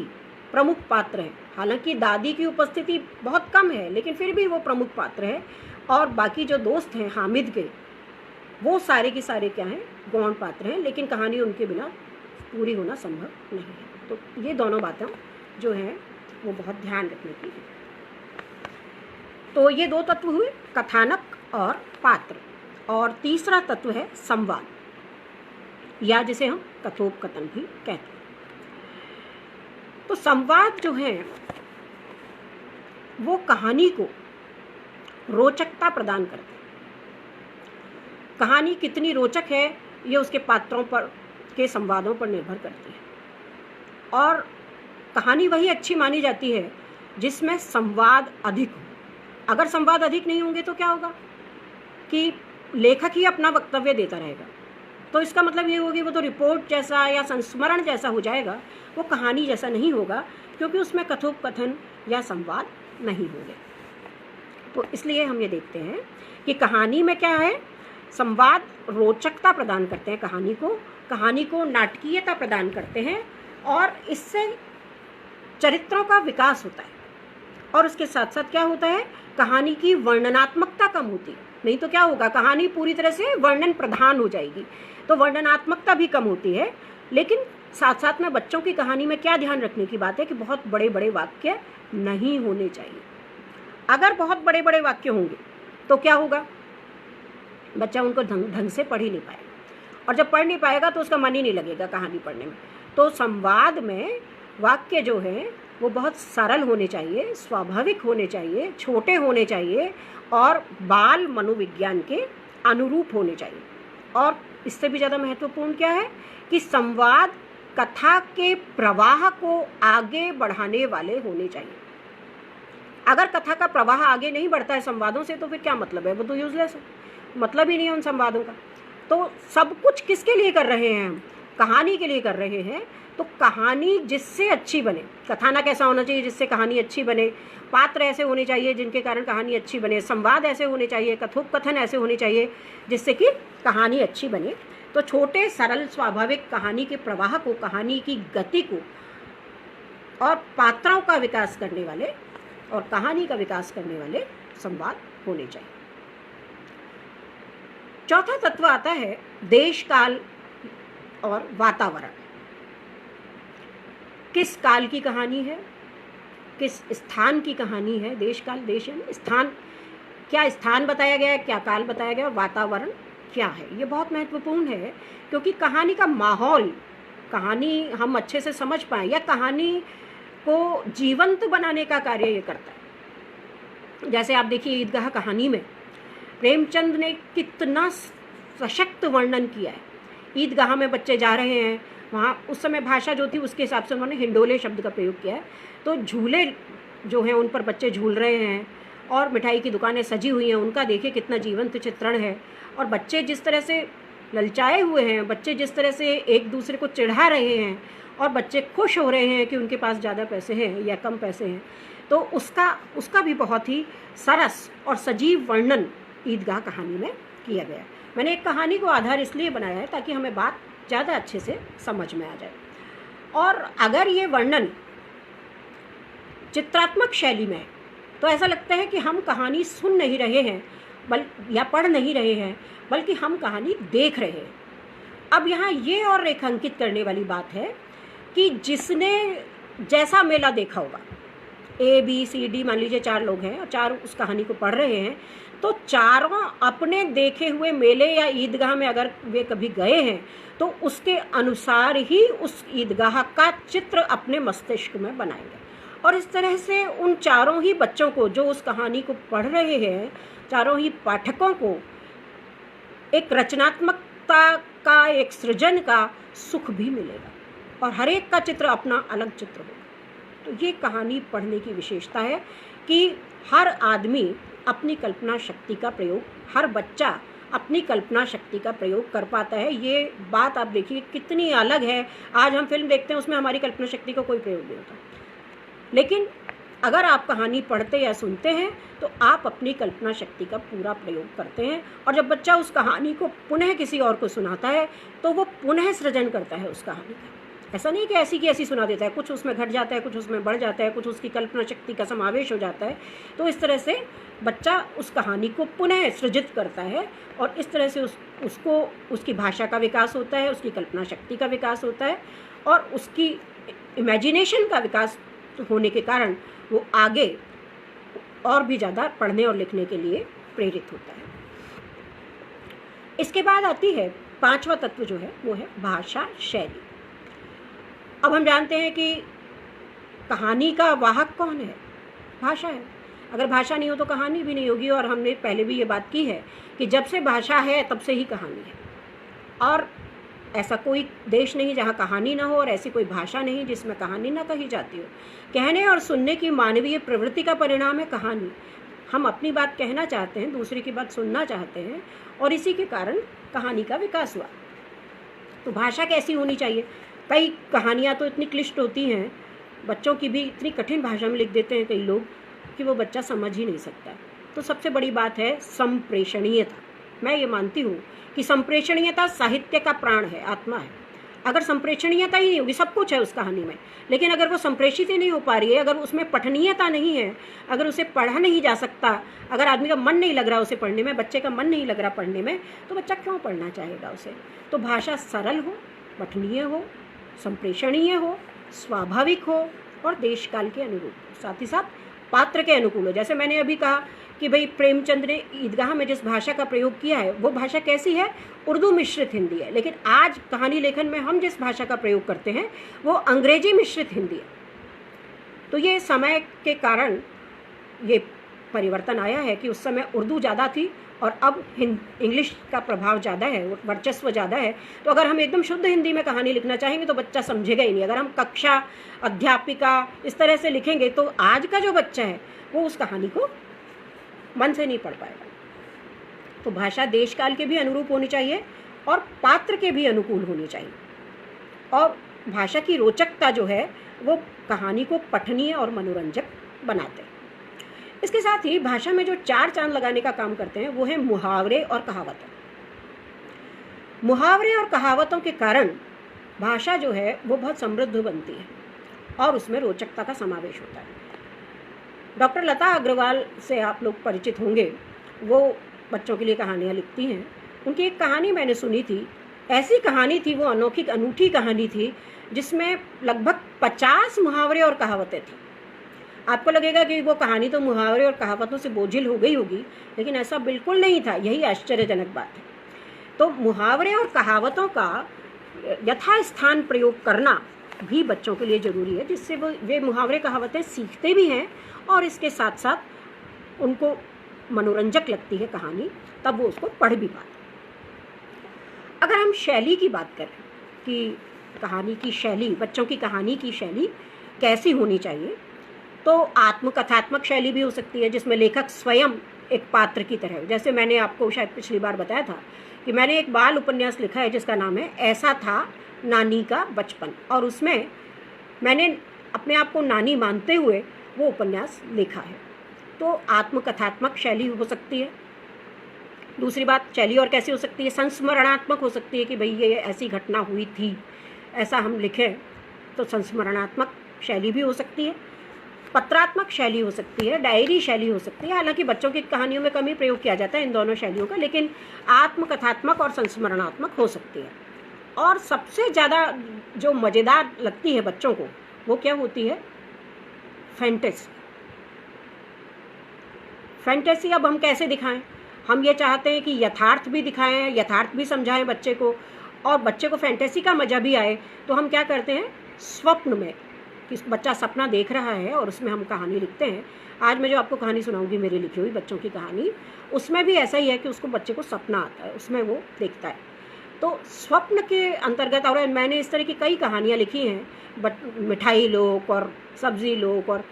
प्रमुख पात्र हैं। हालांकि दादी की उपस्थिति बहुत कम है, लेकिन फिर भी वो प्रमुख पात्र है, और बाकी जो दोस्त हैं हामिद के, वो सारे के सारे क्या हैं, गौण पात्र हैं, लेकिन कहानी उनके बिना पूरी होना संभव नहीं है। तो ये दोनों बातें जो हैं वो बहुत ध्यान रखने की है। तो ये 2 तत्व हुए, कथानक और पात्र। और तीसरा तत्व है संवाद, या जिसे हम कथोपकथन भी कहते हैं। तो संवाद जो है वो कहानी को रोचकता प्रदान करते हैं। कहानी कितनी रोचक है ये उसके पात्रों पर के संवादों पर निर्भर करती है, और कहानी वही अच्छी मानी जाती है जिसमें संवाद अधिक हो। अगर संवाद अधिक नहीं होंगे तो क्या होगा कि लेखक ही अपना वक्तव्य देता रहेगा, तो इसका मतलब ये होगी वो तो रिपोर्ट जैसा या संस्मरण जैसा हो जाएगा, वो कहानी जैसा नहीं होगा, क्योंकि उसमें कथोपकथन या संवाद नहीं होंगे। तो इसलिए हम ये देखते हैं कि कहानी में क्या है, संवाद रोचकता प्रदान करते हैं कहानी को नाटकीयता प्रदान करते हैं, और इससे चरित्रों का विकास होता है। और उसके साथ साथ क्या होता है, कहानी की वर्णनात्मकता कम होती है। नहीं तो क्या होगा, कहानी पूरी तरह से वर्णन प्रधान हो जाएगी, तो वर्णनात्मकता भी कम होती है। लेकिन साथ साथ में बच्चों की कहानी में क्या ध्यान रखने की बात है कि बहुत बड़े बड़े वाक्य नहीं होने चाहिए। अगर बहुत बड़े बड़े वाक्य होंगे तो क्या होगा, बच्चा उनको ढंग से पढ़ ही नहीं पाएगा, और जब पढ़ नहीं पाएगा तो उसका मन ही नहीं लगेगा कहानी पढ़ने में। तो संवाद में वाक्य जो है वो बहुत सरल होने चाहिए, स्वाभाविक होने चाहिए, छोटे होने चाहिए, और बाल मनोविज्ञान के अनुरूप होने चाहिए। और इससे भी ज़्यादा महत्वपूर्ण क्या है कि संवाद कथा के प्रवाह को आगे बढ़ाने वाले होने चाहिए। अगर कथा का प्रवाह आगे नहीं बढ़ता है संवादों से, तो फिर क्या मतलब है, वो तो यूजलेस है, मतलब ही नहीं है उन संवादों का। तो सब कुछ किसके लिए कर रहे हैं हम, कहानी के लिए कर रहे हैं। तो कहानी जिससे अच्छी बने, कथानक ऐसा होना चाहिए जिससे कहानी अच्छी बने, पात्र ऐसे होने चाहिए जिनके कारण कहानी अच्छी बने, संवाद ऐसे होने चाहिए, कथोपकथन ऐसे होने चाहिए जिससे कि कहानी अच्छी बने। तो छोटे सरल स्वाभाविक कहानी के प्रवाह को, कहानी की गति को, और पात्रों का विकास करने वाले और कहानी का विकास करने वाले संवाद होने चाहिए। चौथा तत्व आता है देश काल और वातावरण। किस काल की कहानी है, किस स्थान की कहानी है। देश काल, देश यानी स्थान, क्या स्थान बताया गया है, क्या काल बताया गया है, वातावरण क्या है, ये बहुत महत्वपूर्ण है। क्योंकि कहानी का माहौल, कहानी हम अच्छे से समझ पाएँ या कहानी को जीवंत बनाने का कार्य ये करता है। जैसे आप देखिए ईदगाह कहानी में प्रेमचंद ने कितना सशक्त वर्णन किया है। ईदगाह में बच्चे जा रहे हैं, वहाँ उस समय भाषा जो थी उसके हिसाब से उन्होंने हिंडोले शब्द का प्रयोग किया है। तो झूले जो हैं उन पर बच्चे झूल रहे हैं, और मिठाई की दुकानें सजी हुई हैं, उनका देखिए कितना जीवंत चित्रण है। और बच्चे जिस तरह से ललचाए हुए हैं, बच्चे जिस तरह से एक दूसरे को चिढ़ा रहे हैं और बच्चे खुश हो रहे हैं कि उनके पास ज़्यादा पैसे हैं या कम पैसे हैं, तो उसका भी बहुत ही सरस और सजीव वर्णन ईदगाह कहानी में किया गया है। मैंने एक कहानी को आधार इसलिए बनाया है ताकि हमें बात ज़्यादा अच्छे से समझ में आ जाए। और अगर ये वर्णन चित्रात्मक शैली में है तो ऐसा लगता है कि हम कहानी सुन नहीं रहे हैं या पढ़ नहीं रहे हैं, बल्कि हम कहानी देख रहे हैं। अब यहाँ ये और रेखांकित करने वाली बात है कि जिसने जैसा मेला देखा होगा, ABCD मान लीजिए 4 लोग हैं और 4 उस कहानी को पढ़ रहे हैं, तो चारों अपने देखे हुए मेले या ईदगाह में अगर वे कभी गए हैं तो उसके अनुसार ही उस ईदगाह का चित्र अपने मस्तिष्क में बनाएंगे। और इस तरह से उन चारों ही बच्चों को जो उस कहानी को पढ़ रहे हैं, चारों ही पाठकों को एक रचनात्मकता का, एक सृजन का सुख भी मिलेगा और हर एक का चित्र अपना अलग चित्र होगा। तो ये कहानी पढ़ने की विशेषता है कि हर आदमी अपनी कल्पना शक्ति का प्रयोग, हर बच्चा अपनी कल्पना शक्ति का प्रयोग कर पाता है। ये बात आप देखिए कितनी अलग है। आज हम फिल्म देखते हैं, उसमें हमारी कल्पना शक्ति का कोई प्रयोग नहीं होता, लेकिन अगर आप कहानी पढ़ते या सुनते हैं तो आप अपनी कल्पना शक्ति का पूरा प्रयोग करते हैं। और जब बच्चा उस कहानी को पुनः किसी और को सुनाता है तो वो पुनः सृजन करता है उस कहानी का। ऐसा नहीं कि ऐसी की ऐसी सुना देता है, कुछ उसमें घट जाता है, कुछ उसमें बढ़ जाता है, कुछ उसकी कल्पना शक्ति का समावेश हो जाता है। तो इस तरह से बच्चा उस कहानी को पुनः सृजित करता है और इस तरह से उसको उसकी भाषा का विकास होता है, उसकी कल्पना शक्ति का विकास होता है और उसकी इमेजिनेशन का विकास होने के कारण वो आगे और भी ज़्यादा पढ़ने और लिखने के लिए प्रेरित होता है। इसके बाद आती है 5वां तत्व जो है वो है भाषा शैली। अब हम जानते हैं कि कहानी का वाहक कौन है? भाषा है। अगर भाषा नहीं हो तो कहानी भी नहीं होगी। और हमने पहले भी ये बात की है कि जब से भाषा है तब से ही कहानी है। और ऐसा कोई देश नहीं जहाँ कहानी ना हो और ऐसी कोई भाषा नहीं जिसमें कहानी ना कही जाती हो। कहने और सुनने की मानवीय प्रवृत्ति का परिणाम है कहानी। हम अपनी बात कहना चाहते हैं, दूसरे की बात सुनना चाहते हैं और इसी के कारण कहानी का विकास हुआ। तो भाषा कैसी होनी चाहिए? कई कहानियाँ तो इतनी क्लिष्ट होती हैं, बच्चों की भी इतनी कठिन भाषा में लिख देते हैं कई लोग कि वो बच्चा समझ ही नहीं सकता। तो सबसे बड़ी बात है संप्रेषणीयता। मैं ये मानती हूँ कि संप्रेषणीयता साहित्य का प्राण है, आत्मा है। अगर संप्रेषणीयता ही नहीं होगी, सब कुछ है उस कहानी में, लेकिन अगर वो संप्रेषित ही नहीं हो पा रही है, अगर उसमें पठनीयता नहीं है, अगर उसे पढ़ा नहीं जा सकता, अगर आदमी का मन नहीं लग रहा उसे पढ़ने में, बच्चे का मन नहीं लग रहा पढ़ने में, तो बच्चा क्यों पढ़ना चाहेगा उसे? तो भाषा सरल हो, पठनीय हो, संप्रेषणीय हो, स्वाभाविक हो और देश काल के अनुरूप हो, साथ ही साथ पात्र के अनुकूल हो। जैसे मैंने अभी कहा कि भाई प्रेमचंद ने ईदगाह में जिस भाषा का प्रयोग किया है वो भाषा कैसी है? उर्दू मिश्रित हिंदी है। लेकिन आज कहानी लेखन में हम जिस भाषा का प्रयोग करते हैं वो अंग्रेजी मिश्रित हिंदी है। तो ये समय के कारण ये परिवर्तन आया है कि उस समय उर्दू ज़्यादा थी और अब इंग्लिश का प्रभाव ज़्यादा है, वर्चस्व ज़्यादा है। तो अगर हम एकदम शुद्ध हिंदी में कहानी लिखना चाहेंगे तो बच्चा समझेगा ही नहीं। अगर हम कक्षा, अध्यापिका इस तरह से लिखेंगे तो आज का जो बच्चा है वो उस कहानी को मन से नहीं पढ़ पाएगा। तो भाषा देश काल के भी अनुरूप होनी चाहिए और पात्र के भी अनुकूल होनी चाहिए। और भाषा की रोचकता जो है वो कहानी को पठनीय और मनोरंजक बनाते हैं। इसके साथ ही भाषा में जो 4 चांद लगाने का काम करते हैं वो है मुहावरे और कहावतें। मुहावरे और कहावतों के कारण भाषा जो है वो बहुत समृद्ध बनती है और उसमें रोचकता का समावेश होता है। डॉक्टर लता अग्रवाल से आप लोग परिचित होंगे, वो बच्चों के लिए कहानियाँ लिखती हैं। उनकी एक कहानी मैंने सुनी थी, ऐसी कहानी थी, वो अनोखी अनूठी कहानी थी जिसमें लगभग 50 मुहावरे और कहावतें थी। आपको लगेगा कि वो कहानी तो मुहावरे और कहावतों से बोझिल हो गई होगी, लेकिन ऐसा बिल्कुल नहीं था। यही आश्चर्यजनक बात है। तो मुहावरे और कहावतों का यथास्थान प्रयोग करना भी बच्चों के लिए ज़रूरी है, जिससे वे मुहावरे कहावतें सीखते भी हैं और इसके साथ साथ उनको मनोरंजक लगती है कहानी, तब वो उसको पढ़ भी पाते। अगर हम शैली की बात करें कि कहानी की शैली, बच्चों की कहानी की शैली कैसी होनी चाहिए, तो आत्मकथात्मक शैली भी हो सकती है, जिसमें लेखक स्वयं एक पात्र की तरह, जैसे मैंने आपको शायद पिछली बार बताया था कि मैंने एक बाल उपन्यास लिखा है जिसका नाम है ऐसा था नानी का बचपन, और उसमें मैंने अपने आप को नानी मानते हुए वो उपन्यास लिखा है। तो आत्मकथात्मक शैली हो सकती है। दूसरी बात, शैली और कैसी हो सकती है, संस्मरणात्मक हो सकती है कि भाई ये ऐसी घटना हुई थी, ऐसा हम लिखें, तो संस्मरणात्मक शैली भी हो सकती है। पत्रात्मक शैली हो सकती है, डायरी शैली हो सकती है। हालांकि बच्चों की कहानियों में कम ही प्रयोग किया जाता है इन दोनों शैलियों का, लेकिन आत्मकथात्मक और संस्मरणात्मक हो सकती है। और सबसे ज़्यादा जो मज़ेदार लगती है बच्चों को, वो क्या होती है, फैंटेसी। फैंटेसी अब हम कैसे दिखाएं? हम ये चाहते हैं कि यथार्थ भी दिखाएं, यथार्थ भी समझाएं बच्चे को, और बच्चे को फैंटेसी का मज़ा भी आए। तो हम क्या करते हैं, स्वप्न में, कि बच्चा सपना देख रहा है और उसमें हम कहानी लिखते हैं। आज मैं जो आपको कहानी सुनाऊंगी मेरी लिखी हुई बच्चों की कहानी, उसमें भी ऐसा ही है कि उसको बच्चे को सपना आता है, उसमें वो देखता है। तो स्वप्न के अंतर्गत, और मैंने इस तरह की कई कहानियाँ लिखी हैं, मिठाई लोक और सब्जी लोक और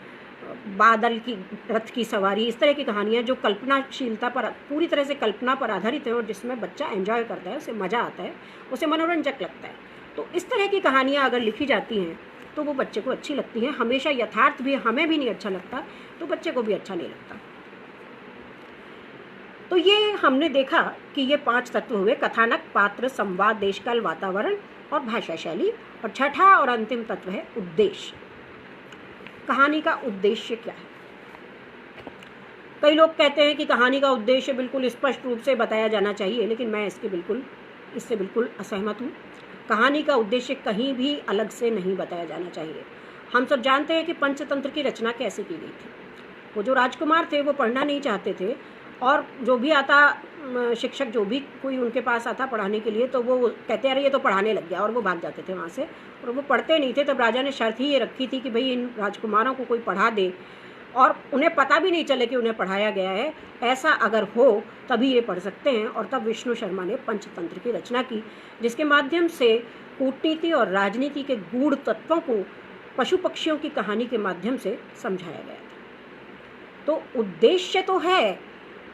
बादल की रथ की सवारी, इस तरह की कहानियाँ जो कल्पनाशीलता पर, पूरी तरह से कल्पना पर आधारित है और जिसमें बच्चा एंजॉय करता है, उसे मज़ा आता है, उसे मनोरंजक लगता है। तो इस तरह की कहानियाँ अगर लिखी जाती हैं तो वो बच्चे को अच्छी लगती हैं। हमेशा यथार्थ भी हमें भी नहीं अच्छा लगता तो बच्चे को भी अच्छा नहीं लगता। तो ये हमने देखा कि ये 5 तत्व हुए, कथानक, पात्र, संवाद, देशकाल, वातावरण और भाषा शैली। और छठा और अंतिम तत्व है उद्देश्य। कहानी का उद्देश्य क्या है? कई लोग कहते हैं कि कहानी का उद्देश्य बिल्कुल स्पष्ट रूप से बताया जाना चाहिए, लेकिन मैं इससे बिल्कुल असहमत हूँ। कहानी का उद्देश्य कहीं भी अलग से नहीं बताया जाना चाहिए। हम सब जानते हैं कि पंचतंत्र की रचना कैसे की गई थी। वो जो राजकुमार थे वो पढ़ना नहीं चाहते थे, और जो भी आता शिक्षक, जो भी कोई उनके पास आता पढ़ाने के लिए, तो वो कहते अरे ये तो पढ़ाने लग गया, और वो भाग जाते थे वहाँ से, और वो पढ़ते नहीं थे। तब राजा ने शर्त ही ये रखी थी कि भाई इन राजकुमारों को कोई पढ़ा दे और उन्हें पता भी नहीं चले कि उन्हें पढ़ाया गया है। ऐसा अगर हो तभी ये पढ़ सकते हैं। और तब विष्णु शर्मा ने पंचतंत्र की रचना की, जिसके माध्यम से कूटनीति और राजनीति के गूढ़ तत्वों को पशु पक्षियों की कहानी के माध्यम से समझाया गया था। तो उद्देश्य तो है,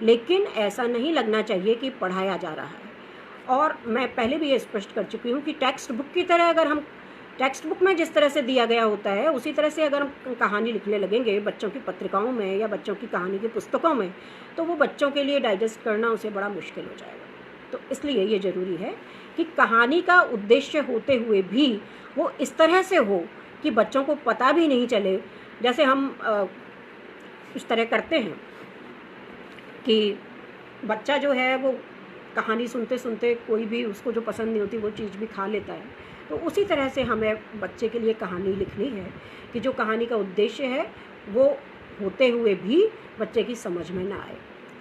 लेकिन ऐसा नहीं लगना चाहिए कि पढ़ाया जा रहा है। और मैं पहले भी ये स्पष्ट कर चुकी हूँ कि टेक्स्ट बुक की तरह, अगर हम टेक्स्ट बुक में जिस तरह से दिया गया होता है उसी तरह से अगर हम कहानी लिखने लगेंगे बच्चों की पत्रिकाओं में या बच्चों की कहानी की पुस्तकों में, तो वो बच्चों के लिए डाइजेस्ट करना उसे बड़ा मुश्किल हो जाएगा। तो इसलिए ये ज़रूरी है कि कहानी का उद्देश्य होते हुए भी वो इस तरह से हो कि बच्चों को पता भी नहीं चले। जैसे हम इस तरह करते हैं कि बच्चा जो है वो कहानी सुनते सुनते कोई भी उसको जो पसंद नहीं होती वो चीज़ भी खा लेता है। तो उसी तरह से हमें बच्चे के लिए कहानी लिखनी है कि जो कहानी का उद्देश्य है वो होते हुए भी बच्चे की समझ में ना आए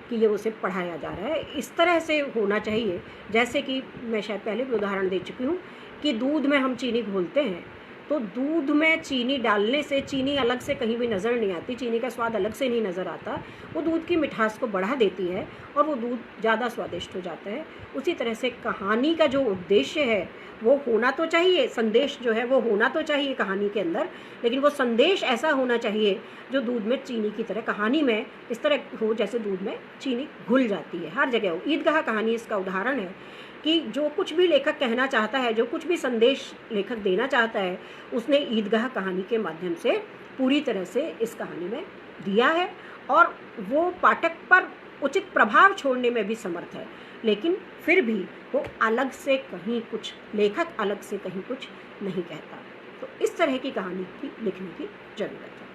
कि ये उसे पढ़ाया जा रहा है। इस तरह से होना चाहिए, जैसे कि मैं शायद पहले भी उदाहरण दे चुकी हूँ कि दूध में हम चीनी घोलते हैं, तो दूध में चीनी डालने से चीनी अलग से कहीं भी नज़र नहीं आती, चीनी का स्वाद अलग से नहीं नज़र आता, वो दूध की मिठास को बढ़ा देती है और वो दूध ज़्यादा स्वादिष्ट हो जाता है। उसी तरह से कहानी का जो उद्देश्य है वो होना तो चाहिए, संदेश जो है वो होना तो चाहिए कहानी के अंदर, लेकिन वो संदेश ऐसा होना चाहिए जो दूध में चीनी की तरह, कहानी में इस तरह हो जैसे दूध में चीनी घुल जाती है, हर जगह हो। ईदगाह कहानी इसका उदाहरण है कि जो कुछ भी लेखक कहना चाहता है, जो कुछ भी संदेश लेखक देना चाहता है, उसने ईदगाह कहानी के माध्यम से पूरी तरह से इस कहानी में दिया है, और वो पाठक पर उचित प्रभाव छोड़ने में भी समर्थ है। लेकिन फिर भी वो अलग से कहीं कुछ, लेखक अलग से कहीं कुछ नहीं कहता। तो इस तरह की कहानी की लिखने की ज़रूरत है।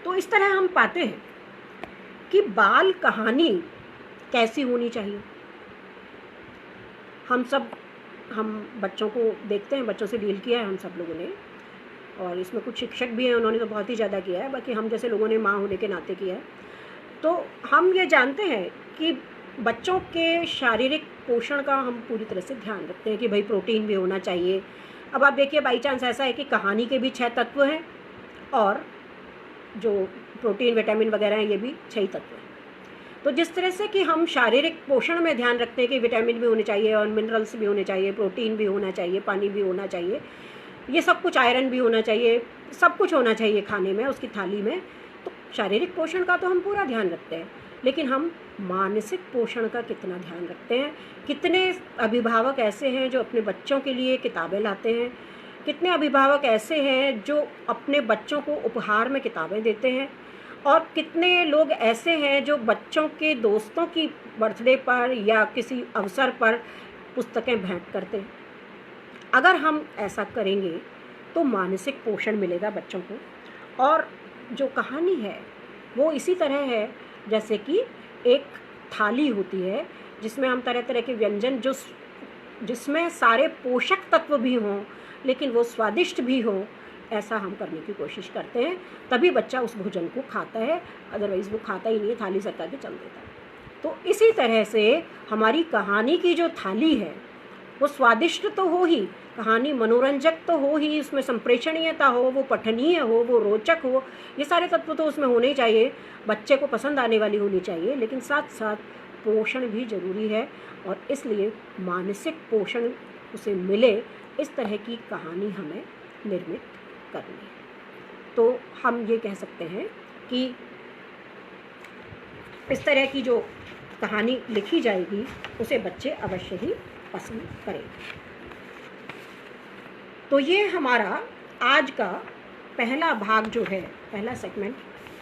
तो इस तरह हम पाते हैं कि बाल कहानी कैसी होनी चाहिए। हम बच्चों को देखते हैं, बच्चों से डील किया है हम सब लोगों ने, और इसमें कुछ शिक्षक भी हैं, उन्होंने तो बहुत ही ज़्यादा किया है, बाकी हम जैसे लोगों ने माँ होने के नाते किया है। तो हम ये जानते हैं कि बच्चों के शारीरिक पोषण का हम पूरी तरह से ध्यान रखते हैं कि भाई प्रोटीन भी होना चाहिए। अब आप देखिए, बाई चांस ऐसा है कि कहानी के भी 6 तत्व हैं और जो प्रोटीन विटामिन वगैरह हैं ये भी 6 तत्व हैं। तो जिस तरह से कि हम शारीरिक पोषण में ध्यान रखते हैं कि विटामिन भी होने चाहिए और मिनरल्स भी होने चाहिए, प्रोटीन भी होना चाहिए, पानी भी होना चाहिए, ये सब कुछ, आयरन भी होना चाहिए, सब कुछ होना चाहिए खाने में, उसकी थाली में। तो शारीरिक पोषण का तो हम पूरा ध्यान रखते हैं, लेकिन हम मानसिक पोषण का कितना ध्यान रखते हैं? कितने अभिभावक ऐसे हैं जो अपने बच्चों के लिए किताबें लाते हैं? कितने अभिभावक ऐसे हैं जो अपने बच्चों को उपहार में किताबें देते हैं? और कितने लोग ऐसे हैं जो बच्चों के दोस्तों की बर्थडे पर या किसी अवसर पर पुस्तकें भेंट करते हैं? अगर हम ऐसा करेंगे तो मानसिक पोषण मिलेगा बच्चों को। और जो कहानी है वो इसी तरह है जैसे कि एक थाली होती है जिसमें हम तरह तरह के व्यंजन, जिसमें सारे पोषक तत्व भी हों लेकिन वो स्वादिष्ट भी हों, ऐसा हम करने की कोशिश करते हैं। तभी बच्चा उस भोजन को खाता है, अदरवाइज़ वो खाता ही नहीं है, थाली सरका के चल देता है। तो इसी तरह से हमारी कहानी की जो थाली है वो स्वादिष्ट तो हो ही, कहानी मनोरंजक तो हो ही, उसमें संप्रेषणीयता हो, वो पठनीय हो, वो रोचक हो, ये सारे तत्व तो उसमें होने चाहिए, बच्चे को पसंद आने वाली होनी चाहिए, लेकिन साथ साथ पोषण भी ज़रूरी है। और इसलिए मानसिक पोषण उसे मिले, इस तरह की कहानी हमें निर्मित करनी है। तो हम ये कह सकते हैं कि इस तरह की जो कहानी लिखी जाएगी उसे बच्चे अवश्य ही पसंद करेंगे। तो ये हमारा आज का पहला भाग जो है, पहला सेगमेंट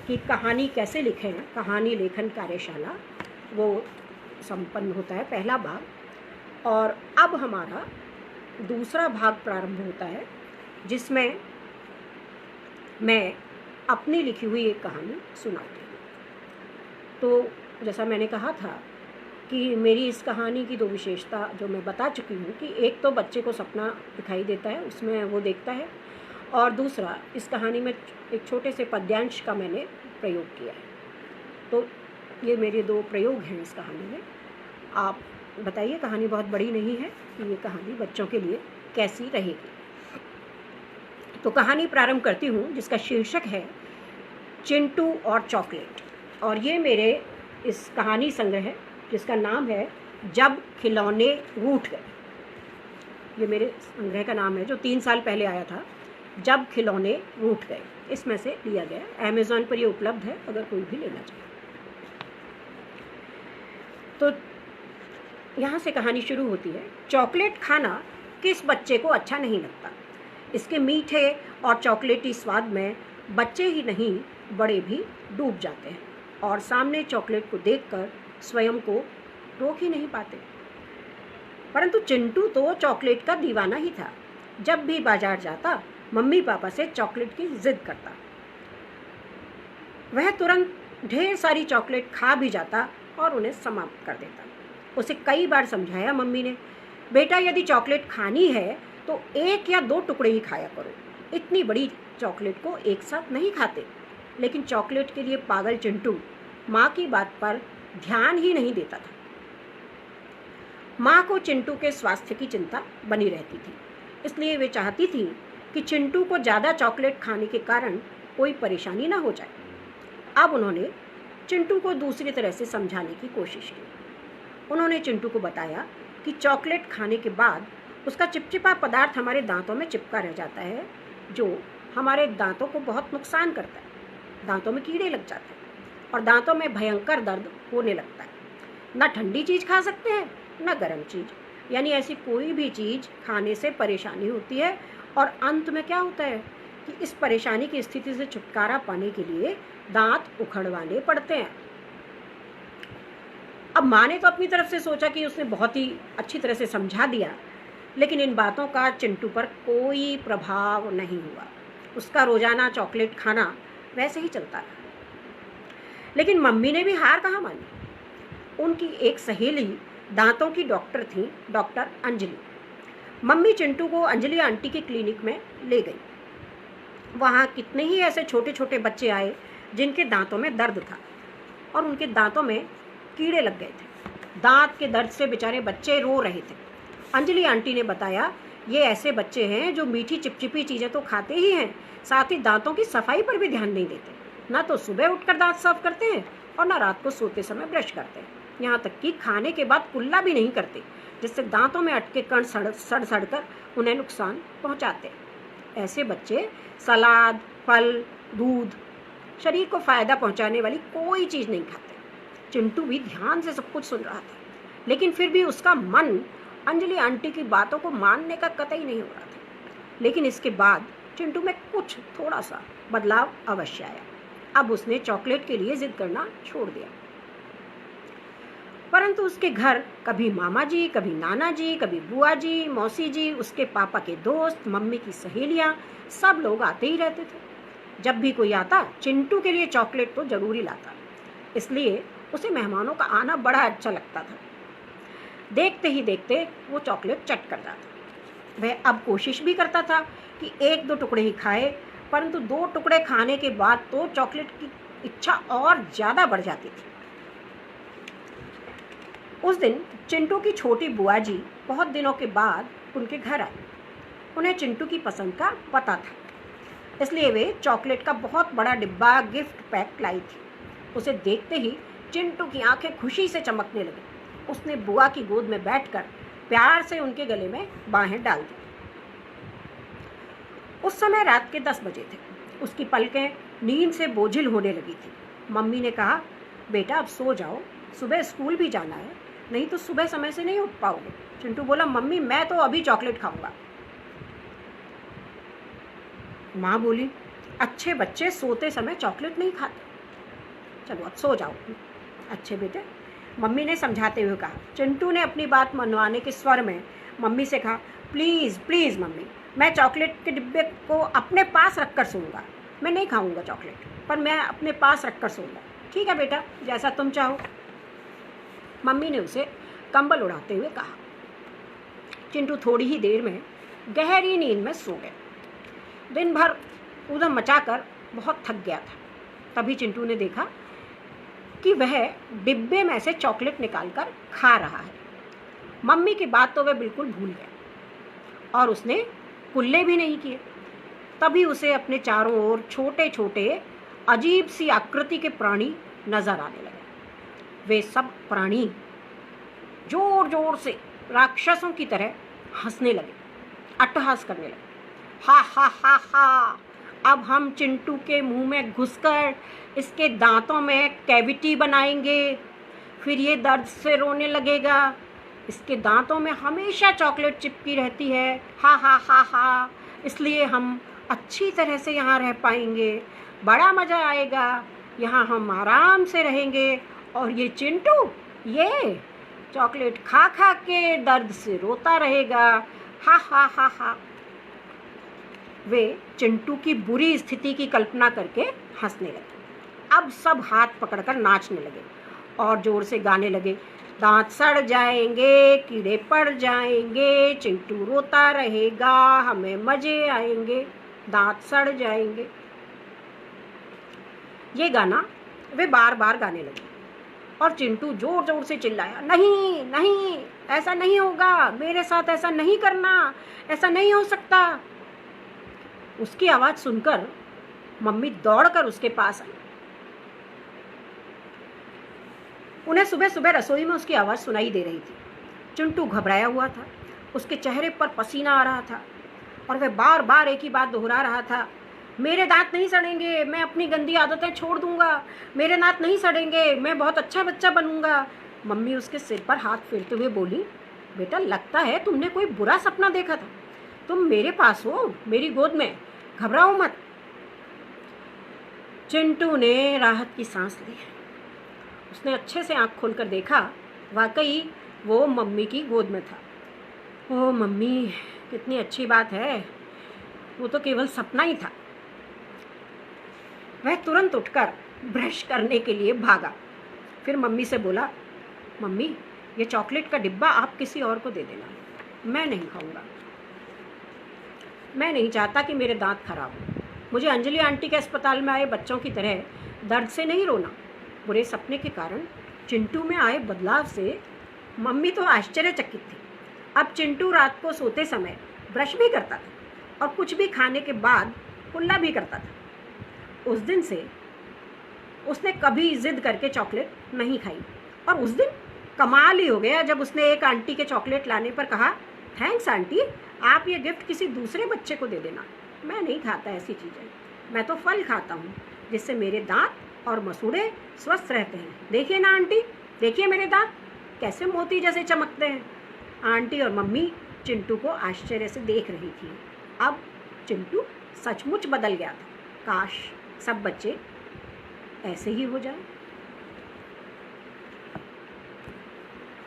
कि कहानी कैसे लिखें, कहानी लेखन कार्यशाला, वो संपन्न होता है, पहला भाग। और अब हमारा दूसरा भाग प्रारंभ होता है जिसमें मैं अपनी लिखी हुई एक कहानी सुनाती हूँ। तो जैसा मैंने कहा था कि मेरी इस कहानी की दो विशेषता जो मैं बता चुकी हूँ कि एक तो बच्चे को सपना दिखाई देता है, उसमें वो देखता है, और दूसरा इस कहानी में एक छोटे से पद्यांश का मैंने प्रयोग किया है। तो ये मेरे दो प्रयोग हैं इस कहानी में। आप बताइए, कहानी बहुत बड़ी नहीं है कि ये कहानी बच्चों के लिए कैसी रहेगी। तो कहानी प्रारंभ करती हूँ जिसका शीर्षक है चिंटू और चॉकलेट। और ये मेरे इस कहानी संग्रह है जिसका नाम है जब खिलौने रूठ गए। ये मेरे संग्रह का नाम है जो 3 साल पहले आया था, जब खिलौने रूठ गए, इसमें से लिया गया। अमेज़ॉन पर ये उपलब्ध है अगर कोई भी लेना चाहे। तो यहाँ से कहानी शुरू होती है। चॉकलेट खाना किस बच्चे को अच्छा नहीं लगता। इसके मीठे और चॉकलेटी स्वाद में बच्चे ही नहीं बड़े भी डूब जाते हैं और सामने चॉकलेट को देखकर स्वयं को रोक ही नहीं पाते। परंतु चिंटू तो चॉकलेट का दीवाना ही था। जब भी बाजार जाता मम्मी पापा से चॉकलेट की जिद करता। वह तुरंत ढेर सारी चॉकलेट खा भी जाता और उन्हें समाप्त कर देता। उसे कई बार समझाया मम्मी ने, बेटा यदि चॉकलेट खानी है तो 1 या 2 टुकड़े ही खाया करो, इतनी बड़ी चॉकलेट को एक साथ नहीं खाते। लेकिन चॉकलेट के लिए पागल चिंटू माँ की बात पर ध्यान ही नहीं देता था। माँ को चिंटू के स्वास्थ्य की चिंता बनी रहती थी, इसलिए वे चाहती थी कि चिंटू को ज़्यादा चॉकलेट खाने के कारण कोई परेशानी ना हो जाए। अब उन्होंने चिंटू को दूसरी तरह से समझाने की कोशिश की। उन्होंने चिंटू को बताया कि चॉकलेट खाने के बाद उसका चिपचिपा पदार्थ हमारे दांतों में चिपका रह जाता है, जो हमारे दांतों को बहुत नुकसान करता है। दांतों में कीड़े लग जाते हैं और दांतों में भयंकर दर्द होने लगता है। ना ठंडी चीज़ खा सकते हैं ना गर्म चीज़, यानी ऐसी कोई भी चीज़ खाने से परेशानी होती है। और अंत में क्या होता है कि इस परेशानी की स्थिति से छुटकारा पाने के लिए दांत उखड़वाने पड़ते हैं। अब माँ ने तो अपनी तरफ से सोचा कि उसने बहुत ही अच्छी तरह से समझा दिया, लेकिन इन बातों का चिंटू पर कोई प्रभाव नहीं हुआ। उसका रोजाना चॉकलेट खाना वैसे ही चलता रहा। लेकिन मम्मी ने भी हार कहाँ मानी। उनकी एक सहेली दांतों की डॉक्टर थी, डॉक्टर अंजलि। मम्मी चिंटू को अंजलि आंटी के क्लिनिक में ले गई। वहाँ कितने ही ऐसे छोटे छोटे बच्चे आए जिनके दांतों में दर्द था और उनके दांतों में कीड़े लग गए थे। दांत के दर्द से बेचारे बच्चे रो रहे थे। अंजलि आंटी ने बताया, ये ऐसे बच्चे हैं जो मीठी चिपचिपी चीज़ें तो खाते ही हैं, साथ ही दांतों की सफाई पर भी ध्यान नहीं देते। ना तो सुबह उठकर दांत साफ करते हैं और ना रात को सोते समय ब्रश करते हैं। यहाँ तक कि खाने के बाद कुल्ला भी नहीं करते, जिससे दांतों में अटके कण सड़ कर उन्हें नुकसान पहुँचाते हैं। ऐसे बच्चे सलाद, फल, दूध, शरीर को फ़ायदा पहुंचाने वाली कोई चीज़ नहीं खाते। चिंटू भी ध्यान से सब कुछ सुन रहा था, लेकिन फिर भी उसका मन अंजलि आंटी की बातों को मानने का कतई नहीं हो रहा था। लेकिन इसके बाद चिंटू में कुछ थोड़ा सा बदलाव अवश्य आया। अब उसने चॉकलेट के लिए जिद करना छोड़ दिया। परंतु उसके घर कभी मामा जी, कभी नाना जी, कभी बुआ जी, मौसी जी, उसके पापा के दोस्त, मम्मी की सहेलियां, सब लोग आते ही रहते थे। जब भी कोई आता चिंटू के लिए चॉकलेट तो जरूर ही लाता, इसलिए उसे मेहमानों का आना बड़ा अच्छा लगता था। देखते ही देखते वो चॉकलेट चट कर जाता। वह अब कोशिश भी करता था कि 1-2 टुकड़े ही खाए, परंतु 2 टुकड़े खाने के बाद तो चॉकलेट की इच्छा और ज़्यादा बढ़ जाती थी। उस दिन चिंटू की छोटी बुआ जी बहुत दिनों के बाद उनके घर आई। उन्हें चिंटू की पसंद का पता था, इसलिए वे चॉकलेट का बहुत बड़ा डिब्बा गिफ्ट पैक लाई थी। उसे देखते ही चिंटू की आंखें खुशी से चमकने लगी। उसने बुआ की गोद में बैठकर प्यार से उनके गले में बाहें डाल दी। उस समय रात के 10 बजे थे। उसकी पलकें नींद से बोझिल होने लगी थी। मम्मी ने कहा, बेटा अब सो जाओ, सुबह स्कूल भी जाना है, नहीं तो सुबह समय से नहीं उठ पाओगे। चिंटू बोला, मम्मी मैं तो अभी चॉकलेट खाऊंगा। माँ बोली, अच्छे बच्चे सोते समय चॉकलेट नहीं खाते, चलो अब सो जाओ। अच्छे बेटे, मम्मी ने समझाते हुए कहा। चिंटू ने अपनी बात मनवाने के स्वर में मम्मी से कहा, प्लीज़ प्लीज़ मम्मी, मैं चॉकलेट के डिब्बे को अपने पास रख कर सोऊंगा। मैं नहीं खाऊंगा चॉकलेट, पर मैं अपने पास रख कर सोऊंगा। ठीक है बेटा, जैसा तुम चाहो। मम्मी ने उसे कंबल उड़ाते हुए कहा। चिंटू थोड़ी ही देर में गहरी नींद में सो गया। दिन भर ऊधम मचाकर बहुत थक गया था। तभी चिंटू ने देखा कि वह डिब्बे में से चॉकलेट निकालकर खा रहा है। मम्मी की बात तो वह बिल्कुल भूल गया और उसने कुल्ले भी नहीं किए। तभी उसे अपने चारों ओर छोटे छोटे अजीब सी आकृति के प्राणी नजर आने लगे। वे सब प्राणी जोर जोर से राक्षसों की तरह हंसने लगे, अट्टहास करने लगे। हा हा हा हा, अब हम चिंटू के मुंह में घुसकर इसके दांतों में कैविटी बनाएंगे, फिर ये दर्द से रोने लगेगा। इसके दांतों में हमेशा चॉकलेट चिपकी रहती है। हा हा हा हा, इसलिए हम अच्छी तरह से यहाँ रह पाएंगे, बड़ा मज़ा आएगा, यहाँ हम आराम से रहेंगे। और ये चिंटू ये चॉकलेट खा खा के दर्द से रोता रहेगा। हा हा हा हा। वे चिंटू की बुरी स्थिति की कल्पना करके हंसने लगे। अब सब हाथ पकड़कर नाचने लगे और जोर से गाने लगे। दांत सड़ जाएंगे, कीड़े पड़ जाएंगे, चिंटू रोता रहेगा, हमें मजे आएंगे, दांत सड़ जाएंगे। ये गाना वे बार बार गाने लगे और चिंटू जोर जोर से चिल्लाया, नहीं नहीं, ऐसा नहीं होगा, मेरे साथ ऐसा नहीं करना, ऐसा नहीं हो सकता। उसकी आवाज़ सुनकर मम्मी दौड़कर उसके पास आई। उन्हें सुबह सुबह रसोई में उसकी आवाज़ सुनाई दे रही थी। चिंटू घबराया हुआ था, उसके चेहरे पर पसीना आ रहा था और वह बार बार एक ही बात दोहरा रहा था, मेरे दांत नहीं सड़ेंगे, मैं अपनी गंदी आदतें छोड़ दूंगा, मेरे दांत नहीं सड़ेंगे, मैं बहुत अच्छा बच्चा बनूंगा। मम्मी उसके सिर पर हाथ फेरते हुए बोली, बेटा लगता है तुमने कोई बुरा सपना देखा था, तुम मेरे पास हो, मेरी गोद में, घबराओ मत। चिंटू ने राहत की सांस ली। उसने अच्छे से आंख खोलकर देखा, वाकई वो मम्मी की गोद में था। ओह मम्मी, कितनी अच्छी बात है, वो तो केवल सपना ही था। वह तुरंत उठकर ब्रश करने के लिए भागा। फिर मम्मी से बोला, मम्मी ये चॉकलेट का डिब्बा आप किसी और को दे देना, मैं नहीं खाऊंगा। मैं नहीं चाहता कि मेरे दांत खराब हो। मुझे अंजलि आंटी के अस्पताल में आए बच्चों की तरह दर्द से नहीं रोना। बुरे सपने के कारण चिंटू में आए बदलाव से मम्मी तो आश्चर्यचकित थी। अब चिंटू रात को सोते समय ब्रश भी करता था और कुछ भी खाने के बाद कुल्ला भी करता था। उस दिन से उसने कभी जिद करके चॉकलेट नहीं खाई और उस दिन कमाल ही हो गया जब उसने एक आंटी के चॉकलेट लाने पर कहा, थैंक्स आंटी, आप ये गिफ्ट किसी दूसरे बच्चे को दे देना, मैं नहीं खाता ऐसी चीज़ें, मैं तो फल खाता हूँ जिससे मेरे दांत और मसूड़े स्वस्थ रहते हैं। देखिए ना आंटी, देखिए मेरे दांत कैसे मोती जैसे चमकते हैं। आंटी और मम्मी चिंटू को आश्चर्य से देख रही थी। अब चिंटू सचमुच बदल गया था। काश सब बच्चे ऐसे ही हो जाए।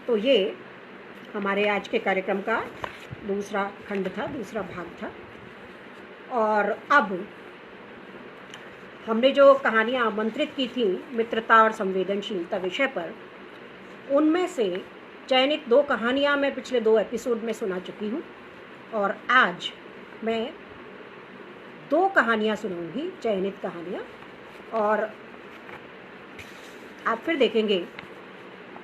तो ये हमारे आज के कार्यक्रम का दूसरा खंड था, दूसरा भाग था। और अब हमने जो कहानियाँ आमंत्रित की थी मित्रता और संवेदनशीलता विषय पर, उनमें से चयनित 2 कहानियाँ मैं पिछले 2 एपिसोड में सुना चुकी हूँ और आज मैं 2 कहानियाँ सुनाऊंगी, चयनित कहानियाँ। और आप फिर देखेंगे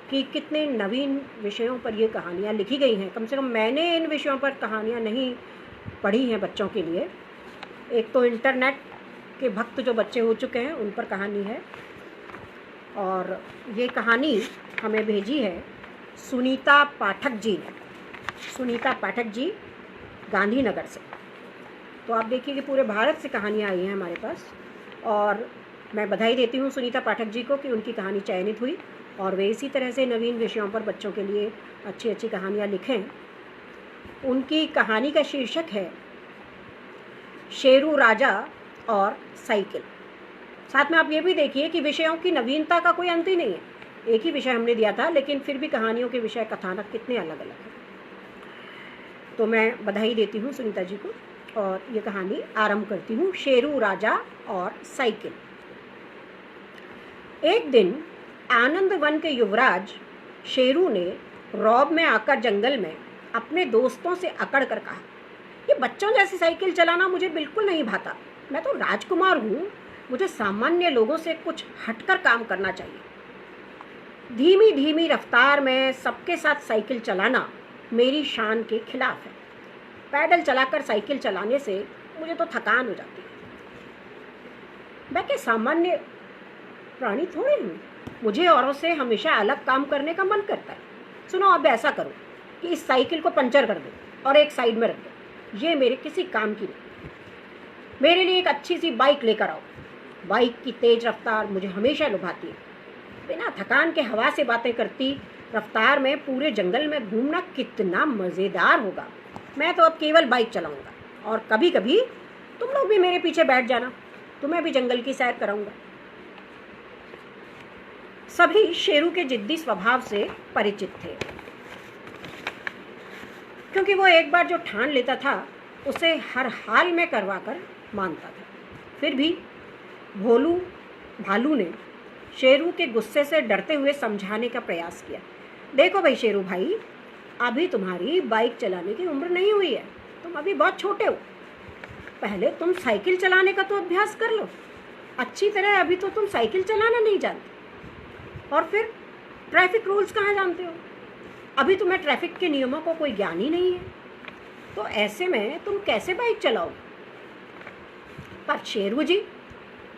कि कितने नवीन विषयों पर ये कहानियाँ लिखी गई हैं। कम से कम मैंने इन विषयों पर कहानियाँ नहीं पढ़ी हैं बच्चों के लिए। एक तो इंटरनेट के भक्त जो बच्चे हो चुके हैं उन पर कहानी है, और ये कहानी हमें भेजी है सुनीता पाठक जी ने। सुनीता पाठक जी गांधीनगर से। तो आप देखिए कि पूरे भारत से कहानियाँ आई हैं हमारे पास, और मैं बधाई देती हूँ सुनीता पाठक जी को कि उनकी कहानी चयनित हुई और वे इसी तरह से नवीन विषयों पर बच्चों के लिए अच्छी अच्छी कहानियाँ लिखें। उनकी कहानी का शीर्षक है शेरू राजा और साइकिल। साथ में आप ये भी देखिए कि विषयों की नवीनता का कोई अंत ही नहीं है। एक ही विषय हमने दिया था, लेकिन फिर भी कहानियों के विषय कथानक कितने अलग अलग हैं। तो मैं बधाई देती हूँ सुनीता जी को और ये कहानी आरंभ करती हूँ। शेरू राजा और साइकिल। एक दिन आनंद वन के युवराज शेरू ने रौब में आकर जंगल में अपने दोस्तों से अकड़ कर कहा, ये बच्चों जैसी साइकिल चलाना मुझे बिल्कुल नहीं भाता। मैं तो राजकुमार हूँ, मुझे सामान्य लोगों से कुछ हटकर काम करना चाहिए। धीमी धीमी रफ्तार में सबके साथ साइकिल चलाना मेरी शान के खिलाफ है। पैडल चलाकर साइकिल चलाने से मुझे तो थकान हो जाती है। मैं क्या सामान्य प्राणी थोड़ी हूँ, मुझे औरों से हमेशा अलग काम करने का मन करता है। सुनो, अब ऐसा करो कि इस साइकिल को पंचर कर दो और एक साइड में रख दो। ये मेरे किसी काम की नहीं। मेरे लिए एक अच्छी सी बाइक लेकर आओ। बाइक की तेज रफ्तार मुझे हमेशा लुभाती है। बिना थकान के हवा से बातें करती रफ्तार में पूरे जंगल में घूमना कितना मज़ेदार होगा। मैं तो अब केवल बाइक चलाऊंगा और कभी कभी तुम लोग भी मेरे पीछे बैठ जाना, तुम्हें भी जंगल की सैर कराऊंगा। सभी शेरू के जिद्दी स्वभाव से परिचित थे, क्योंकि वो एक बार जो ठान लेता था उसे हर हाल में करवा कर मानता था। फिर भी भोलू भालू ने शेरू के गुस्से से डरते हुए समझाने का प्रयास किया। देखो भाई शेरू भाई, अभी तुम्हारी बाइक चलाने की उम्र नहीं हुई है, तुम अभी बहुत छोटे हो। पहले तुम साइकिल चलाने का तो अभ्यास कर लो अच्छी तरह। अभी तो तुम साइकिल चलाना नहीं जानते, और फिर ट्रैफिक रूल्स कहाँ जानते हो? अभी तुम्हें ट्रैफिक के नियमों को कोई ज्ञान ही नहीं है, तो ऐसे में तुम कैसे बाइक चलाओगे? पर शेरू जी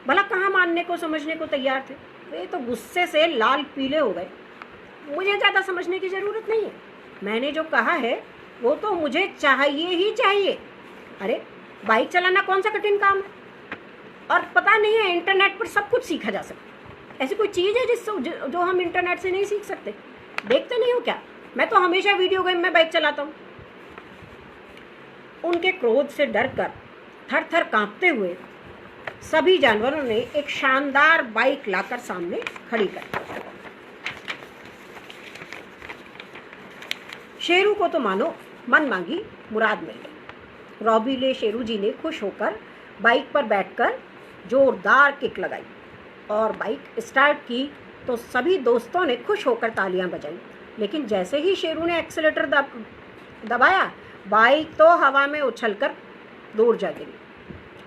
भला कहाँ मानने को समझने को तैयार थे। वे तो गुस्से से लाल पीले हो गए। मुझे ज़्यादा समझने की ज़रूरत नहीं है, मैंने जो कहा है वो तो मुझे चाहिए ही चाहिए। अरे बाइक चलाना कौन सा कठिन काम है? और पता नहीं है इंटरनेट पर सब कुछ सीखा जा सकता है। ऐसी कोई चीज़ है जिससे जो हम इंटरनेट से नहीं सीख सकते? देखते नहीं हो क्या, मैं तो हमेशा वीडियो गेम में बाइक चलाता हूँ। उनके क्रोध से डरकर थर थर कांपते हुए सभी जानवरों ने एक शानदार बाइक लाकर सामने खड़ी कर दी। शेरू को तो मानो मन मांगी मुराद मिल गई। रौबीले शेरू जी ने खुश होकर बाइक पर बैठकर जोरदार किक लगाई और बाइक स्टार्ट की तो सभी दोस्तों ने खुश होकर तालियां बजाई। लेकिन जैसे ही शेरू ने एक्सीलेटर दबाया, बाइक तो हवा में उछलकर दूर जा गिरी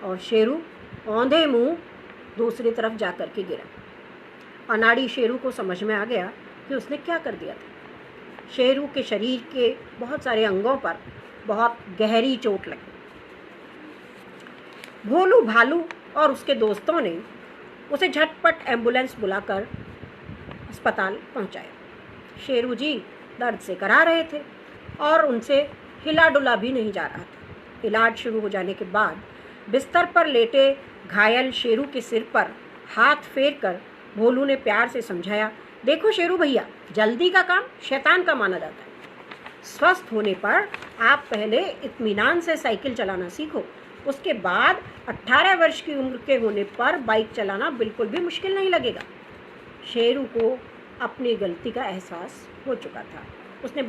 और शेरू औंधे मुंह दूसरी तरफ जा कर के गिरा। अनाड़ी शेरू को समझ में आ गया कि उसने क्या कर दिया था। शेरू के शरीर के बहुत सारे अंगों पर बहुत गहरी चोट लगी। भोलू भालू और उसके दोस्तों ने उसे झटपट एम्बुलेंस बुलाकर अस्पताल पहुंचाया। शेरू जी दर्द से करा रहे थे और उनसे हिला डुला भी नहीं जा रहा था। इलाज शुरू हो जाने के बाद बिस्तर पर लेटे घायल शेरू के सिर पर हाथ फेर कर भोलू ने प्यार से समझाया, देखो शेरू भैया, जल्दी का काम शैतान का माना जाता है। स्वस्थ होने पर आप पहले इत्मीनान से साइकिल चलाना सीखो, उसके बाद 18 वर्ष की उम्र के होने पर बाइक चलाना बिल्कुल भी मुश्किल नहीं लगेगा। शेरू को अपनी गलती का एहसास हो चुका था। उसने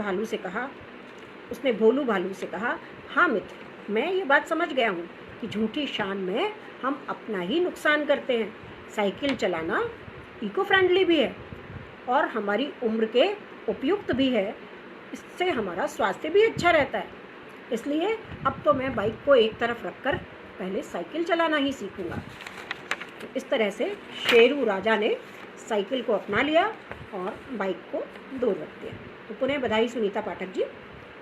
भोलू भालू से कहा, हाँ मित्र, मैं ये बात समझ गया हूँ कि झूठी शान में हम अपना ही नुकसान करते हैं। साइकिल चलाना इको फ्रेंडली भी है और हमारी उम्र के उपयुक्त भी है, इससे हमारा स्वास्थ्य भी अच्छा रहता है। इसलिए अब तो मैं बाइक को एक तरफ रखकर पहले साइकिल चलाना ही सीखूंगा। तो इस तरह से शेरू राजा ने साइकिल को अपना लिया और बाइक को दूर रख दिया। तो पुनः बधाई सुनीता पाठक जी,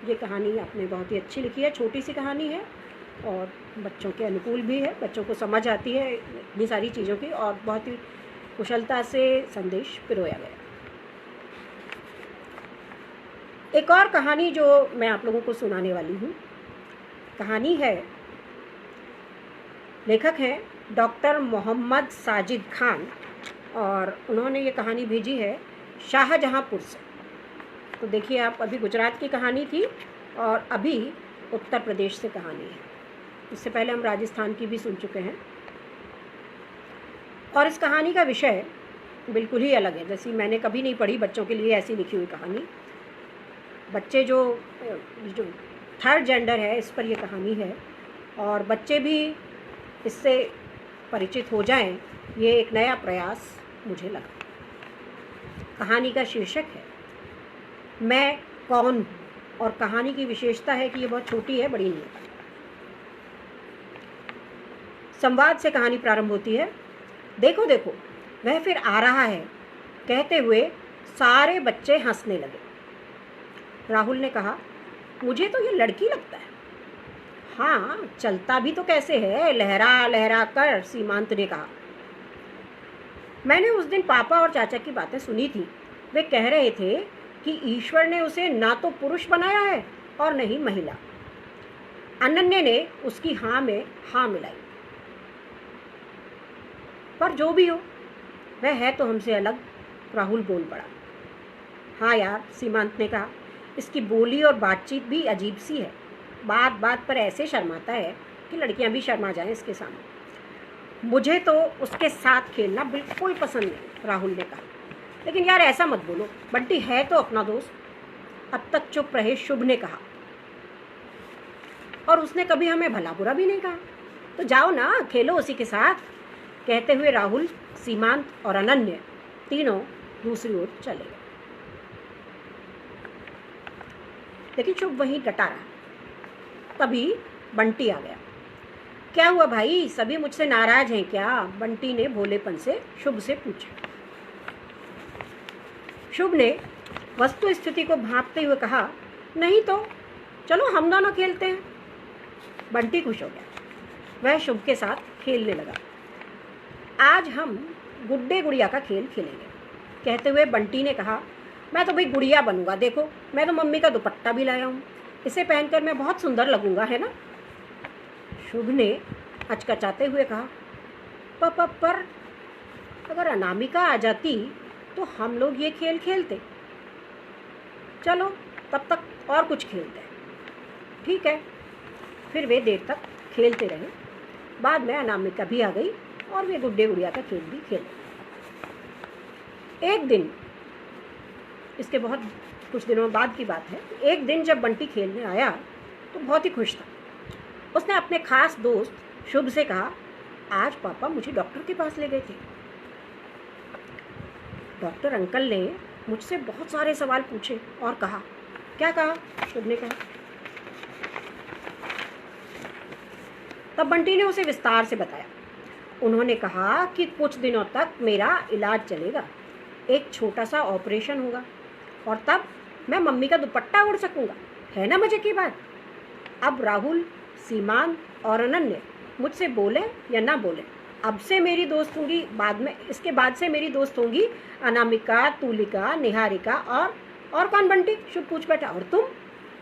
ये कहानी आपने बहुत ही अच्छी लिखी है। छोटी सी कहानी है और बच्चों के अनुकूल भी है, बच्चों को समझ आती है इतनी सारी चीज़ों की और बहुत ही कुशलता से संदेश पिरोया गया। एक और कहानी जो मैं आप लोगों को सुनाने वाली हूँ, कहानी है, लेखक हैं डॉक्टर मोहम्मद साजिद खान और उन्होंने ये कहानी भेजी है शाहजहाँपुर से। तो देखिए आप, अभी गुजरात की कहानी थी और अभी उत्तर प्रदेश से कहानी है। इससे पहले हम राजस्थान की भी सुन चुके हैं और इस कहानी का विषय बिल्कुल ही अलग है। जैसी मैंने कभी नहीं पढ़ी बच्चों के लिए ऐसी लिखी हुई कहानी। बच्चे जो थर्ड जेंडर है इस पर यह कहानी है और बच्चे भी इससे परिचित हो जाएं, ये एक नया प्रयास मुझे लगा। कहानी का शीर्षक है मैं कौन हूँ और कहानी की विशेषता है कि ये बहुत छोटी है, बड़ी नहीं है। संवाद से कहानी प्रारंभ होती है। देखो देखो, वह फिर आ रहा है, कहते हुए सारे बच्चे हंसने लगे। राहुल ने कहा, मुझे तो ये लड़की लगता है। हाँ, चलता भी तो कैसे है, लहरा लहरा कर, सीमांत ने कहा। मैंने उस दिन पापा और चाचा की बातें सुनी थी। वे कह रहे थे कि ईश्वर ने उसे ना तो पुरुष बनाया है और न ही महिला। अनन्या ने उसकी हाँ में हाँ मिलाई। पर जो भी हो, वह है तो हमसे अलग, राहुल बोल पड़ा। हाँ यार, सीमांत ने कहा, इसकी बोली और बातचीत भी अजीब सी है। बात बात पर ऐसे शर्माता है कि लड़कियां भी शर्मा जाएं इसके सामने। मुझे तो उसके साथ खेलना बिल्कुल पसंद नहीं, राहुल ने कहा। लेकिन यार ऐसा मत बोलो, बंटी है तो अपना दोस्त। अब तक चुप रहे शुभ ने कहा। और उसने कभी हमें भला बुरा भी नहीं कहा, तो जाओ ना, खेलो उसी के साथ। कहते हुए राहुल, सीमांत और अनन्या तीनों दूसरी ओर चले गए। लेकिन शुभ वहीं डटा रहा। तभी बंटी आ गया। क्या हुआ भाई, सभी मुझसे नाराज हैं क्या? बंटी ने भोलेपन से शुभ से पूछा। शुभ ने वस्तु स्थिति को भांपते हुए कहा, नहीं तो चलो हम दोनों खेलते हैं। बंटी खुश हो गया। वह शुभ के साथ खेलने लगा। आज हम गुड्डे गुड़िया का खेल खेलेंगे। कहते हुए बंटी ने कहा, मैं तो भाई गुड़िया बनूंगा। देखो, मैं तो मम्मी का दुपट्टा भी लाया हूँ, इसे पहनकर मैं बहुत सुंदर लगूंगा, है ना? शुभ ने अचकचाते हुए कहा, पर अगर अनामिका आ जाती तो हम लोग ये खेल खेलते। चलो तब तक और कुछ खेलते हैं। ठीक है। फिर वे देर तक खेलते रहे। बाद में अनामिका भी आ गई और वे गुड्डे गुड़िया का खेल भी खेले। एक दिन, इसके बहुत कुछ दिनों बाद की बात है, एक दिन जब बंटी खेलने आया तो बहुत ही खुश था। उसने अपने खास दोस्त शुभ से कहा, आज पापा मुझे डॉक्टर के पास ले गए थे। डॉक्टर अंकल ने मुझसे बहुत सारे सवाल पूछे और कहा। क्या कहा? शुभ ने कहा। तब बंटी ने उसे विस्तार से बताया। उन्होंने कहा कि कुछ दिनों तक मेरा इलाज चलेगा, एक छोटा सा ऑपरेशन होगा और तब मैं मम्मी का दुपट्टा ओढ़ सकूंगा। है ना मजे की बात? अब राहुल, सीमांत और अनन्या मुझसे बोले या ना बोले, अब से मेरी दोस्त होंगी। बाद में, इसके बाद से मेरी दोस्त होंगी अनामिका, तुलिका, निहारिका और कौन बंटी? शुभ पूछ बैठा। और तुम?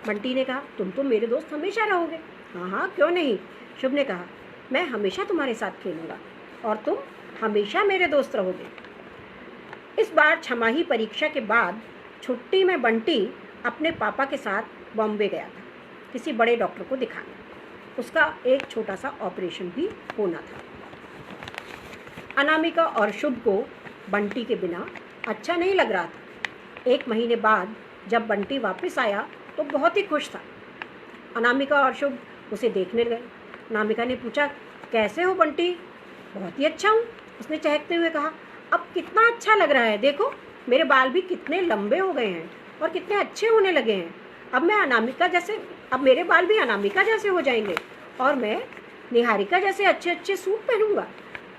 बंटी ने कहा, तुम तो मेरे दोस्त हमेशा रहोगे। हाँ हाँ, क्यों नहीं? शुभ ने कहा, मैं हमेशा तुम्हारे साथ खेलूँगा और तुम हमेशा मेरे दोस्त रहोगे। इस बार छमाही परीक्षा के बाद छुट्टी में बंटी अपने पापा के साथ बॉम्बे गया था किसी बड़े डॉक्टर को दिखाने। उसका एक छोटा सा ऑपरेशन भी होना था। अनामिका और शुभ को बंटी के बिना अच्छा नहीं लग रहा था। 1 महीने बाद जब बंटी वापस आया तो बहुत ही खुश था। अनामिका और शुभ उसे देखने गए। अनामिका ने पूछा, कैसे हो बंटी? बहुत ही अच्छा हूँ, उसने चहकते हुए कहा। अब कितना अच्छा लग रहा है, देखो मेरे बाल भी कितने लंबे हो गए हैं और कितने अच्छे होने लगे हैं। अब मेरे बाल भी अनामिका जैसे हो जाएंगे और मैं निहारिका जैसे अच्छे अच्छे सूट पहनूंगा।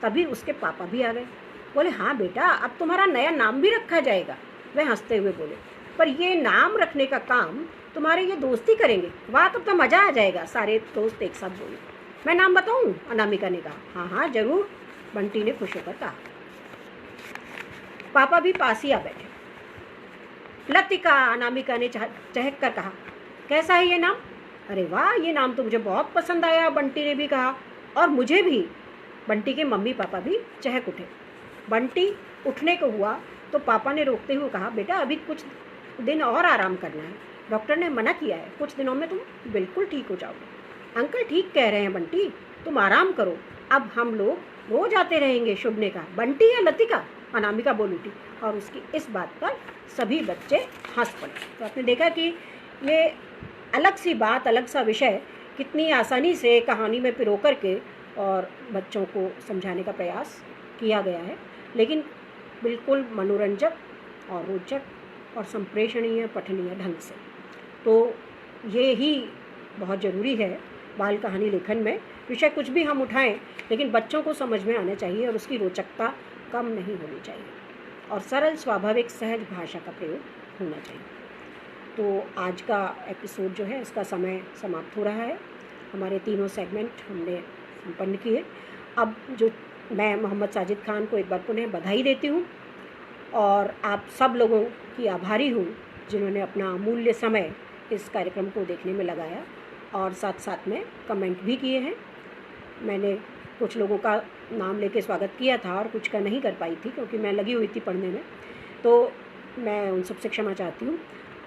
तभी उसके पापा भी आ गए। बोले, हाँ बेटा, अब तुम्हारा नया नाम भी रखा जाएगा। वह हंसते हुए बोले, पर ये नाम रखने का काम तुम्हारे ये दोस्त ही करेंगे। वाह, तब तो मज़ा आ जाएगा। सारे दोस्त एक साथ बोले। मैं नाम बताऊं? अनामिका ने कहा। हाँ हाँ जरूर, बंटी ने खुश होकर कहा। पापा भी पास ही आ बैठे। लतिका, अनामिका ने चहक कर कहा, कैसा है ये नाम? अरे वाह, ये नाम तो मुझे बहुत पसंद आया, बंटी ने भी कहा। और मुझे भी। बंटी के मम्मी पापा भी चहक उठे। बंटी उठने को हुआ तो पापा ने रोकते हुए कहा, बेटा अभी कुछ दिन और आराम करना है, डॉक्टर ने मना किया है, कुछ दिनों में तुम बिल्कुल ठीक हो जाओगे। अंकल ठीक कह रहे हैं बंटी, तुम आराम करो, अब हम लोग रोज आते रहेंगे, शुभ ने कहा। बंटी या लतिका? अनामिका बोल उठी। और उसकी इस बात पर सभी बच्चे हंस पड़े। तो आपने देखा कि ये अलग सी बात, अलग सा विषय कितनी आसानी से कहानी में पिरो करके और बच्चों को समझाने का प्रयास किया गया है, लेकिन बिल्कुल मनोरंजक और रोचक और संप्रेषणीय पठनीय ढंग से। तो ये ही बहुत ज़रूरी है बाल कहानी लेखन में। विषय कुछ भी हम उठाएं, लेकिन बच्चों को समझ में आना चाहिए और उसकी रोचकता कम नहीं होनी चाहिए और सरल, स्वाभाविक, सहज भाषा का प्रयोग होना चाहिए। तो आज का एपिसोड जो है, इसका समय समाप्त हो रहा है। हमारे तीनों सेगमेंट हमने संपन्न किए। अब जो मैं मोहम्मद साजिद खान को एक बार पुनः बधाई देती हूँ और आप सब लोगों की आभारी हूँ जिन्होंने अपना अमूल्य समय इस कार्यक्रम को देखने में लगाया और साथ साथ में कमेंट भी किए हैं। मैंने कुछ लोगों का नाम लेके स्वागत किया था और कुछ का नहीं कर पाई थी क्योंकि मैं लगी हुई थी पढ़ने में, तो मैं उन सबसे क्षमा चाहती हूँ।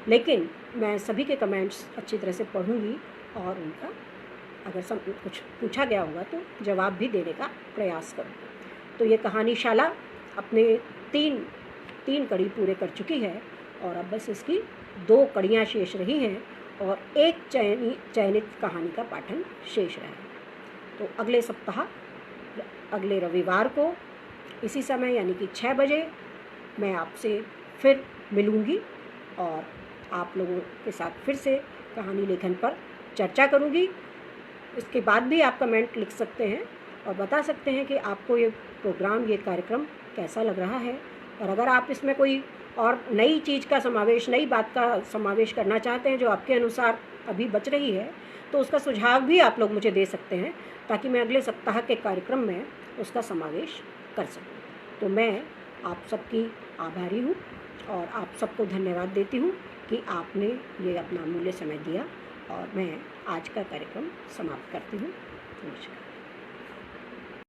लेकिन मैं सभी के कमेंट्स अच्छी तरह से पढ़ूँगी और उनका अगर कुछ पूछा गया होगा तो जवाब भी देने का प्रयास करूँगी। तो ये कहानीशाला अपने तीन कड़ी पूरे कर चुकी है और अब बस इसकी 2 कड़ियाँ शेष रही हैं और एक चयनित कहानी का पाठन शेष रहा है। तो अगले सप्ताह, अगले रविवार को इसी समय यानी कि 6 बजे मैं आपसे फिर मिलूँगी और आप लोगों के साथ फिर से कहानी लेखन पर चर्चा करूँगी। इसके बाद भी आप कमेंट लिख सकते हैं और बता सकते हैं कि आपको ये प्रोग्राम, ये कार्यक्रम कैसा लग रहा है। और अगर आप इसमें कोई और नई चीज़ का समावेश, नई बात का समावेश करना चाहते हैं जो आपके अनुसार अभी बच रही है, तो उसका सुझाव भी आप लोग मुझे दे सकते हैं ताकि मैं अगले सप्ताह के कार्यक्रम में उसका समावेश कर सकूं। तो मैं आप सबकी आभारी हूँ और आप सबको धन्यवाद देती हूँ कि आपने ये अपना अमूल्य समय दिया और मैं आज का कार्यक्रम समाप्त करती हूँ। नमस्कार।